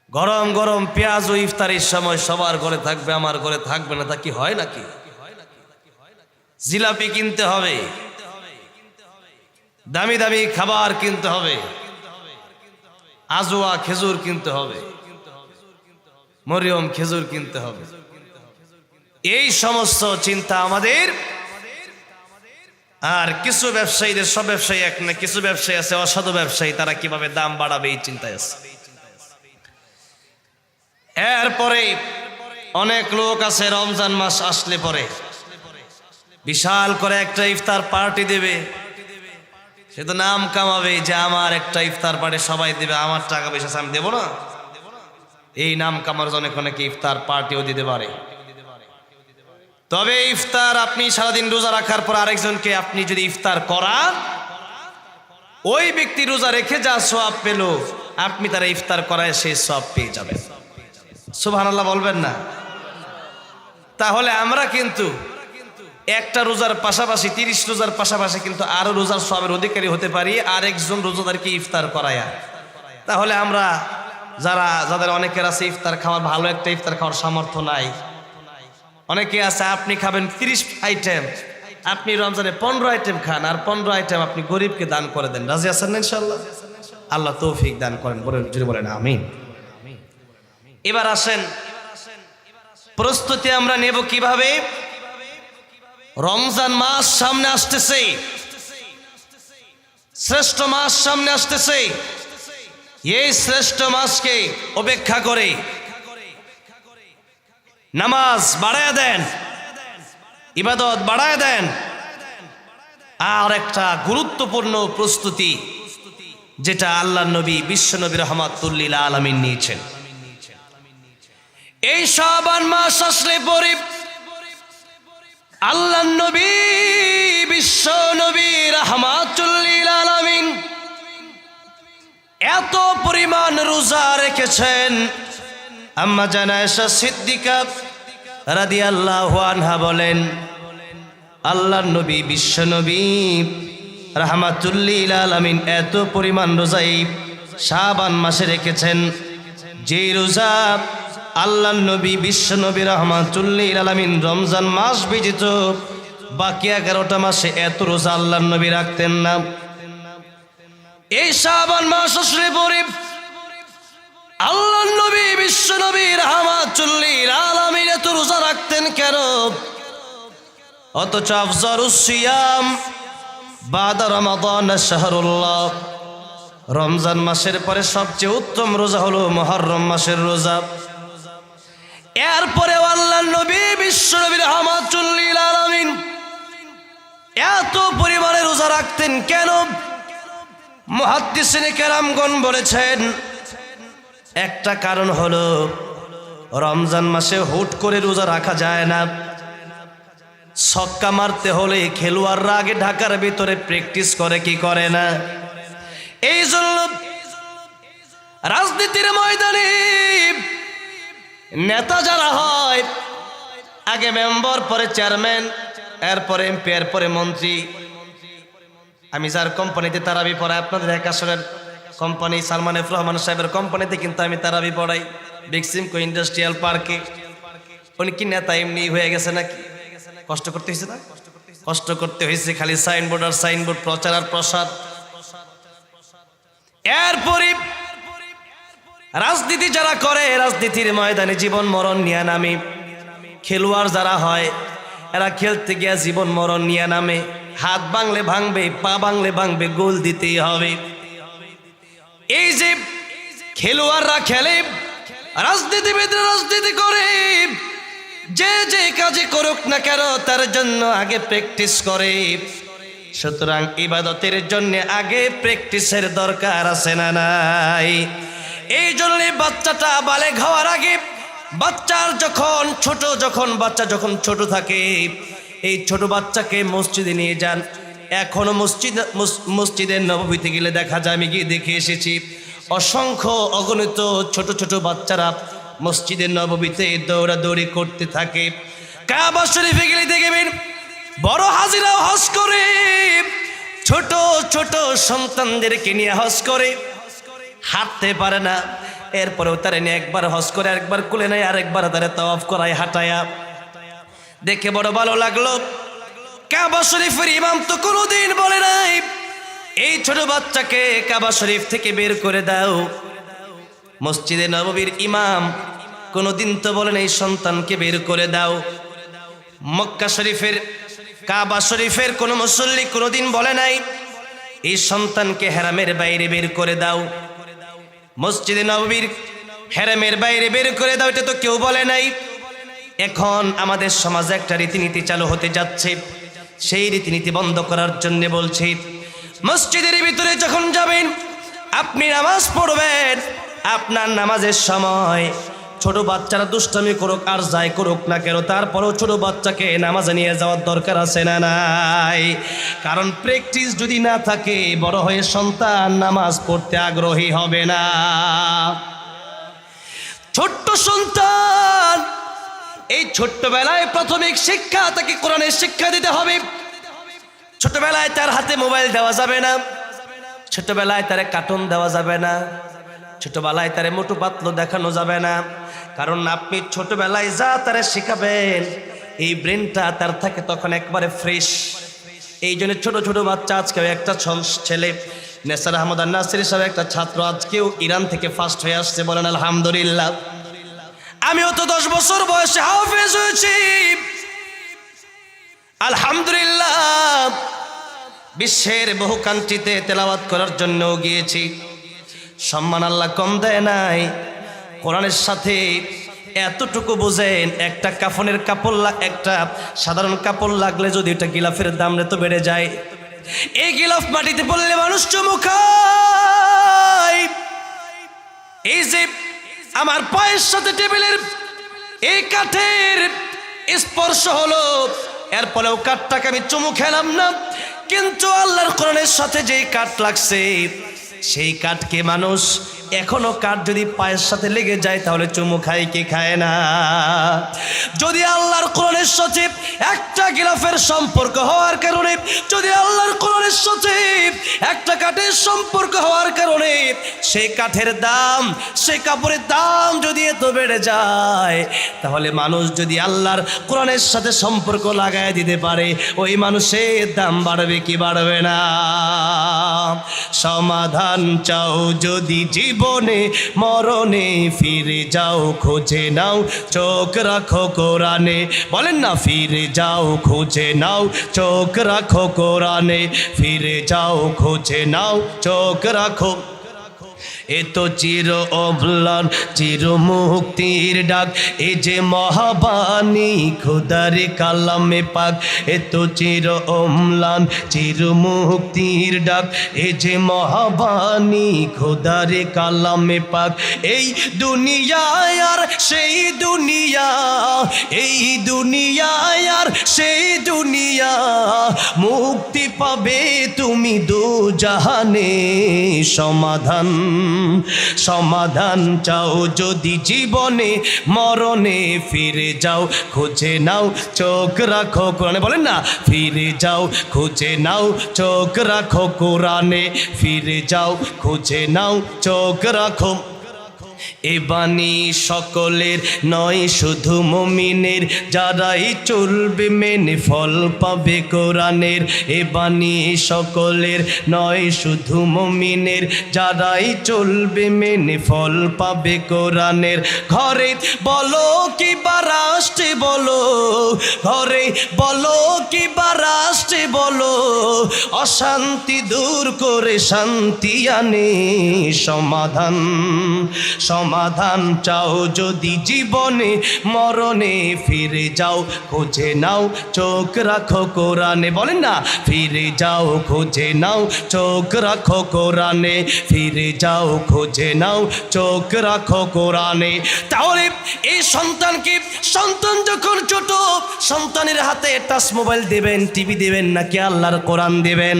গরম গরম পেঁয়াজ ও ইফতারির সময় সবার ঘরে থাকবে, আমার ঘরে থাকবে না, তা কি হয় নাকি? জিলাপি কিনতে হবে, দামি দামি খাবার কিনতে হবে, আজওয়া খেজুর কিনতে হবে, মরিয়ম খেজুর কিনতে হবে। এই সমস্ত চিন্তা আমাদের। আর কিছু ব্যবসায়ীদের, সব ব্যবসায়ী এক না, কিছু ব্যবসায়ী আছে অসাধু ব্যবসায়ী, তারা কিভাবে দাম বাড়াবে এই চিন্তায় আছে। এরপরে অনেক লোক আছে রমজান মাস আসলে পরে বিশাল করে একটা ইফতার পার্টি দেবে। সে তো নাম কামাবে যে আমার একটা ইফতার পার্টি সবাই দেবে, আমার টাকা পয়সা আমি দেবো না। এই নাম কামার জন্য অনেকে ইফতার পার্টিও দিতে পারে। তবে ইফতার আপনি সারাদিন রোজা রাখার পর আরেকজনকে আপনি যদি ইফতার করান, ওই ব্যক্তি রোজা রেখে যা সওয়াব পেল, আপনি তারা ইফতার করায় সেই সওয়াব পেয়ে যাবেন। সুবহানাল্লাহ বলবেন না? তাহলে আমরা কিন্তু একটা রোজার পাশাপাশি 30 রোজার পাশাপাশি কিন্তু আরো রোজার সওয়াবের অধিকারী হতে পারি আরেকজন রোজাদারকে ইফতার করায়া। তাহলে আমরা যাদের অনেকের আছে ইফতার খাওয়ার, ভালো একটা ইফতার খাওয়ার সামর্থ্য নাই, অনেকে আছে আপনি খাবেন 30 আইটেম, আপনি রমজানে 15 আইটেম খান, আর 15 আইটেম আপনি গরিবকে দান করে দেন। রাজি আছেন না ইনশাআল্লাহ? আল্লাহ তৌফিক দান করেন, বলেন আমিন। এবার আসেন প্রস্তুতি আমরা নেব কিভাবে? রমজান মাস সামনে আসতেছে, শ্রেষ্ঠ মাস সামনে আসতেছে। এই শ্রেষ্ঠ মাসকে অপেক্ষা করে নামাজ বাড়ায় দেন, ইবাদত বাড়ায় দেন। আর একটা গুরুত্বপূর্ণ প্রস্তুতি যেটা আল্লাহর নবী বিশ্বনবী রাহমাতুল লিল আলামিন নিয়েছেন, এই শাবান মাস আসলে পরে আল্লাহর নবী বিশ্বনবী রাহমাতুল লিল আলামিন এত পরিমাণ রোজা রেখেছেন। আম্মা জান আয়েশা সিদ্দিকা রাদিয়াল্লাহু আনহা বলেন, আল্লাহর নবী বিশ্বনবী রাহমাতুল লিল আলামিন এত পরিমাণ রোজা এই শাবান মাসে রেখেছেন, যে রোজা আল্লাহর নবী বিশ্বনবী রাহমাতুল লিল আলামিন রমজান মাস ব্যতীত বাকি 11টা মাসে এত রোজা আল্লাহর নবী রাখতেন না। এই শাবান মাস আসলে পরে আল্লাহর নবী বিশ্বনবী রাহমাতুল লিল আলামিন এত রোজা রাখতেন কেন? অথচ আফজালুস সিয়াম বাদা রমাদান শাহরুল্লাহ, রমজান মাসের পরে সবচেয়ে উত্তম রোজা হলো মুহররম মাসের রোজা। এরপরে আল্লাহর নবী বিশ্বনবী রাহমাতুল লিল আলামিন এত পরিমাণে রোজা রাখতেন কেন? মুহাদ্দিসিনে কেরামগণ বলেছেন একটা কারণ হলো রমজান মাসে হুট করে রোজা রাখা যায় না। ছক্কা মারতে হলে খেলোয়াড়রা আগে ঢাকার ভিতরে প্র্যাকটিস করে, কি করে না? এই জন্য রাজনীতির ময়দানে নেতা যারা হয় আগে মেম্বার, পরে চেয়ারম্যান, এরপরে এমপি, এরপরে মন্ত্রী। আমি যার কোম্পানিতে তারাবি পড়াই, আপনাদের একাশনের কোম্পানি সালমান এফ রহমান সাহেবের কোম্পানিতে কিন্তু আমি তারাবি পড়াই, বিক্সিমকো ইন্ডাস্ট্রিয়াল পার্কে। উনি কি নেতা এমনি হয়ে গেছে নাকি? কষ্ট করতে হয়েছে না? কষ্ট করতে হয়েছে, খালি সাইনবোর্ড আর সাইনবোর্ড, প্রচার আর প্রসার। এরপরে রাজনীতি যারা করে, রাজনীতির ময়দানে জীবন মরণ নিয়ে নামে। খেলোয়াড় যারা হয় এরা খেলতে গিয়া জীবন মরণ নিয়ে নামে। হাত ভাঙলে ভাঙবে, পা ভাঙলে ভাঙবে, গোল দিতেই হবে। এই যে খেলোয়াড়রা খেলে, রাজনীতিবিদরা রাজনীতি করে, যে যে কাজে করুক না কেন তার জন্য আগে প্র্যাকটিস করে। সুতরাং ইবাদতের জন্য আগে প্র্যাকটিসের দরকার আছে না নাই? এই জন্য বাচ্চাটা বালেগ হওয়ার আগে, বাচ্চার বাচ্চা যখন ছোট থাকে, এই ছোট বাচ্চাকে মসজিদে নিয়ে যান। এখনো মসজিদের নববীতে গেলে দেখা যায়, আমি গিয়ে দেখে এসেছি, অসংখ্য অগণিত ছোট ছোট বাচ্চারা মসজিদের নববীতে দৌড়াদৌড়ি করতে থাকে। কাবা শরীফে গেলে দেখবেন বড় হাজিরাও হজ করে, ছোট ছোট সন্তানদেরকে নিয়ে হজ করে। হাঁটতে পারে না, এরপরেও তারা নিয়ে একবার হজ করে, একবার কুলে নেয়, আরেকবার তারা তাওয়াফ করায় হাঁটায়া। দেখে বড় ভালো লাগলো। কাবা শরীফের ইমাম তো কোনোদিন বলে নাই এই ছোট বাচ্চাকে কাবা শরীফ থেকে বের করে দাও। মসজিদে নববীর ইমাম কোনোদিন তো বলেন এই সন্তানকে বের করে দাও। মক্কা শরীফের, কাবা শরীফের কোনো মুসল্লি কোনোদিন বলে নাই এই সন্তানকে হেরামের বাইরে বের করে দাও। মসজিদে নববীর হেরামের বাইরে বের করে দাও, এটা তো কেউ বলে নাই। এখন আমাদের সমাজে একটা রীতিনীতি চালু হতে যাচ্ছে, সেই রীতিনীতি বন্ধ করার জন্য বলছি, মসজিদের ভিতরে যখন যাবেন আপনি নামাজ পড়বেন, আপনার নামাজের সময় ছোট বাচ্চারা দুষ্টামি করুক আর যাই করুক না কেন, তারপরেও ছোট বাচ্চাকে নামাজে নিয়ে যাওয়ার দরকার আছে না নাই? কারণ প্র্যাকটিস যদি না থাকে, বড় হয়ে সন্তান নামাজ পড়তে আগ্রহী হবে না। ছোট্ট সন্তান, এই ছোট্টবেলায় প্রাথমিক শিক্ষা, তাকে কোরআনের শিক্ষা দিতে হবে। ছোটবেলায় তার হাতে মোবাইল দেওয়া যাবে না, ছোটবেলায় তারে কার্টুন দেওয়া যাবে না, ছোটবেলায় তারে মোটু পাতলু দেখানো যাবে না। কারণ আপনি ছোটবেলায় যা তারে শিখাবেন, এই ব্রেনটা তার থাকে তখন একবারে ফ্রেশ। এই জন্য ছোট ছোট বাচ্চা, আজকেও একটা ছেলে নেসার আহমদ আর নাসির সাহেব একটা ছাত্র আজকেও ইরান থেকে ফার্স্ট হয়ে আসছে, বলেন আলহামদুলিল্লাহ। আমিও তো 10 বছর বয়সে হাফেজ হয়েছি, আলহামদুলিল্লাহ। বিশ্বের বহু কান্ট্রিতে তেলাওয়াত করার জন্য গিয়েছি, সম্মান আল্লাহ কম দেয় নাই। কোরআনের সাথে এতটুকু বোঝেন, একটা কাফনের কাপড়, একটা সাধারণ কাপড় লাগলে যদি এটা গিলাফের দাম তো বেড়ে যায়। এই গিলাফ মাটিতে পড়লে মানুষ চুমু খায়। এই যে আমার পায়ের সাথে টেবিলের এই কাঠের স্পর্শ হলো, এরপরেও কাঠটাকে আমি চুমু খেলাম না, কিন্তু আল্লাহর কোরআনের সাথে যেই কাঠ লাগছে, সেই কাঠকে মানুষ এখনো, কাঠ যদি পায়ের সাথে লেগে যায় তাহলে চুমু খায় কি খায় না? যদি আল্লাহর কোরআনের সাথে একটা গিলাফের সম্পর্ক হওয়ার কারণে, যদি আল্লাহর কোরআনের সাথে একটা কাঠের সম্পর্ক হওয়ার কারণে সেই কাঠের দাম, সেই কাপড়ের দাম যদি এত বেড়ে যায়, তাহলে মানুষ যদি আল্লাহর কোরআনের সাথে সম্পর্ক লাগায় দিতে পারে, ওই মানুষের দাম বাড়বে কি বাড়বে না? সমাধান চাও যদি জীবনে মরণে, ফিরে যাও খুঁজে নাও, চোখ রাখো কোরআনে। বলেন না, ফিরে যাও খুঁজে নাও, চোখ রাখো কোরআনে। ফিরে যাও খুঁজে নাও, চোখ রাখো। এ তো চির অম্লান চির মুক্তির ডাক, এ যে মহাবাণী খোদার কালামে পাক। এ তো চির অম্লান চির মুক্তির ডাক, এ যে মহাবাণী খোদার কালামে পাক। এই দুনিয়ায় আর সেই দুনিয়া, এই দুনিয়ায় আর সেই দুনিয়া, মুক্তি পাবে তুমি দু জাহানে। সমাধান সমাধান চাও যদি জীবনে, মরণে ফিরে যাও খুঁজে নাও চোখ রাখো কোরআনে। বলেন না, ফিরে যাও খুঁজে নাও চোখ রাখো কোরআনে, ফিরে যাও খুঁজে নাও চোখ রাখো। এ বাণী সকলের নয় শুধু মুমিনের, যারাই চলবে মেনে ফল পাবে কোরআনের। এ বাণী সকলের নয় শুধু মুমিনের, যারাই চলবে মেনে ফল পাবে কোরআনের। ঘরে বলো কি বা রাষ্ট্রে বলো, ঘরে বলো কি বা রাষ্ট্রে বলো, অশান্তি দূর করে শান্তি আনে। সমাধান সমাধান চাও যদি জীবনে, মরণে ফিরে যাও খুঁজে নাও চোখ রাখো কোরআনে। বলেন না, ফিরে যাও খুঁজে নাও চোখ রাখো কোরআনে, ফিরে যাও খুঁজে নাও চোখ রাখো কোরআনে। তাহলে এই সন্তানকে, সন্তান যখন ছোট, সন্তানের হাতে টাচ মোবাইল দেবেন, টিভি দেবেন নাকি আল্লাহর কোরআন দেবেন?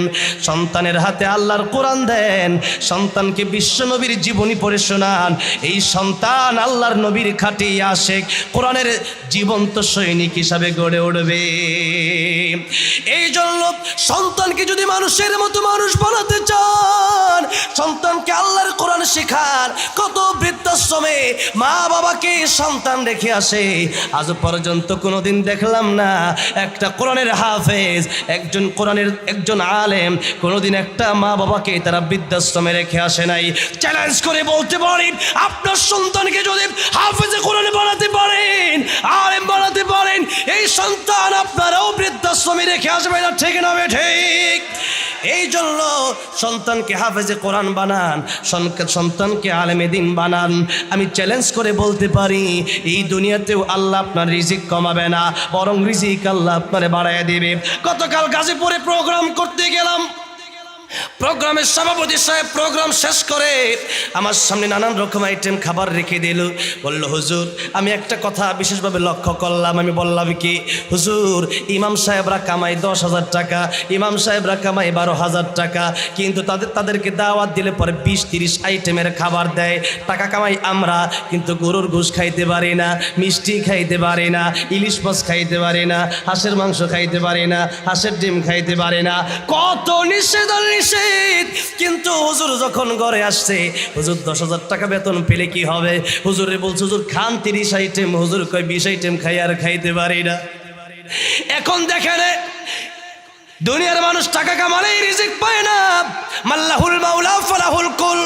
সন্তানের হাতে আল্লাহর কোরআন দেন, সন্তানকে বিশ্বনবীর জীবনী পড়ে শোনান। এই সন্তান আল্লাহর নবীর খাঁটি আশিক, কোরআনের জীবন্ত সৈনিক হিসাবে গড়ে উঠবে। এই জন্য সন্তানকে যদি মানুষের মতো মানুষ বানাতে চান, সন্তানকে আল্লাহর কোরআন শেখান। কত বৃদ্ধাশ্রমে মা বাবাকে সন্তান রেখে আসে, আজ পর্যন্ত কোনোদিন দেখলাম না একটা কোরআনের হাফেজ, একজন কোরআনের একজন আলেম কোনোদিন একটা মা বাবাকে তারা বৃদ্ধাশ্রমে রেখে আসে নাই। চ্যালেঞ্জ করে বলতে পারেন, আপনার সন্তানকে যদি হাফেজে কোরআন বানাতে পারেন, আলেম বানাতে পারেন, এই সন্তান আপনারাও বৃদ্ধাশ্রমে রেখে আসবে না। ঠিক না ঠিক? এই জন্য সন্তানকে হাফেজে কোরআন বানান, সন্তানকে আলেমে দিন বানান। আমি চ্যালেঞ্জ করে বলতে পারি, এই দুনিয়াতেও আল্লাহ আপনার রিজিক কমাবে না, বরং রিজিক আল্লাহ আপনারে বাড়াইয়া দেবে। গতকাল গাজীপুরে প্রোগ্রাম করতে গেলাম, প্রোগ্রামের সভাপতি সাহেব প্রোগ্রাম শেষ করে আমার সামনে নানান রকম আইটেম খাবার রেখে দিল। বলল, হুজুর আমি একটা কথা বিশেষভাবে লক্ষ্য করলাম। আমি বললাম কি? হুজুর ইমাম সাহেবরা কামাই 10,000 টাকা, ইমাম সাহেবরা কামাই 12,000 টাকা, কিন্তু তাদেরকে দাওয়াত দিলে পরে 20-30 আইটেমের খাবার দেয়। টাকা কামাই আমরা, কিন্তু গরুর গোশ খাইতে পারি না, মিষ্টি খাইতে পারি না, ইলিশ মাছ খাইতে পারি না, হাঁসের মাংস খাইতে পারি না, হাঁসের ডিম খাইতে পারি না। কত নিষেধ নিষেধ, কিন্তু হুজুর যখন ঘরে আসছে, হুজুর 10,000 টাকা বেতন পেলে কি হবে? হুজুরে বলছে, হুজুর খান 30 আইটেম, হুজুর কয় 20 আইটেম খাই আর খাইতে পারি না। এখন দেখেন দুনিয়ার মানুষ টাকা কামালেই রিজিক পায় না। মাল্লাহুল মাওলা ফালাহুল কুল,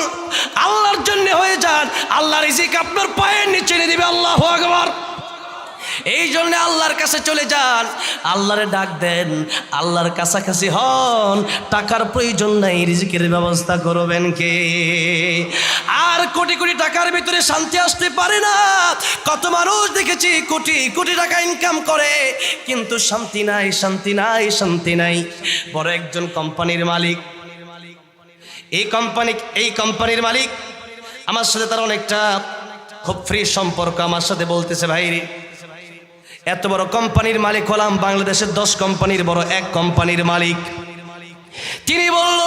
আল্লাহর জন্য হয়ে যান, আল্লাহ রিজিক আপনার পায়ের নিচে এনে দিবে। আল্লাহু আকবার। এই জন্য আল্লাহর কাছে চলে যান, আল্লাহরে ডাক দেন, আল্লাহর কাছাকাছি হন। টাকার প্রয়োজন নাই, রিজিকের ব্যবস্থা করবেন কে? আর কোটি কোটি টাকার ভিতরে শান্তি আসতে পারে না। কত মানুষ দেখেছি কোটি কোটি টাকা ইনকাম করে, কিন্তু শান্তি নাই, শান্তি নাই, শান্তি নাই। বড় একজন কোম্পানির মালিক, এই কোম্পানির মালিক আমার সাথে তার অনেকটা খুব ফ্রি সম্পর্ক। আমার সাথে বলতেছে, ভাই রে এত বড় কোম্পানির মালিক হলাম, বাংলাদেশের 10 কোম্পানির বড় এক কোম্পানির মালিক। তিনি বলল,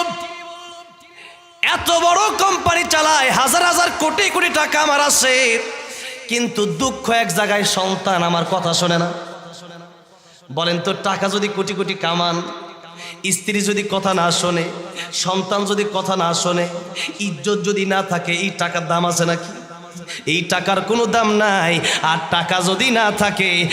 এত বড় কোম্পানি চালায়, হাজার হাজার কোটি কোটি টাকা আমার আছে, কিন্তু দুঃখ এক জায়গায়, সন্তান আমার কথা শোনে না। বলেন তো, টাকা যদি কোটি কোটি কামান, স্ত্রী যদি কথা না শোনে, সন্তান যদি কথা না শোনে, ইজ্জত যদি না থাকে, এই টাকার দাম আছে নাকি? এই টাকার কোনো দাম নাই। আর টাকা যদি না থাকে,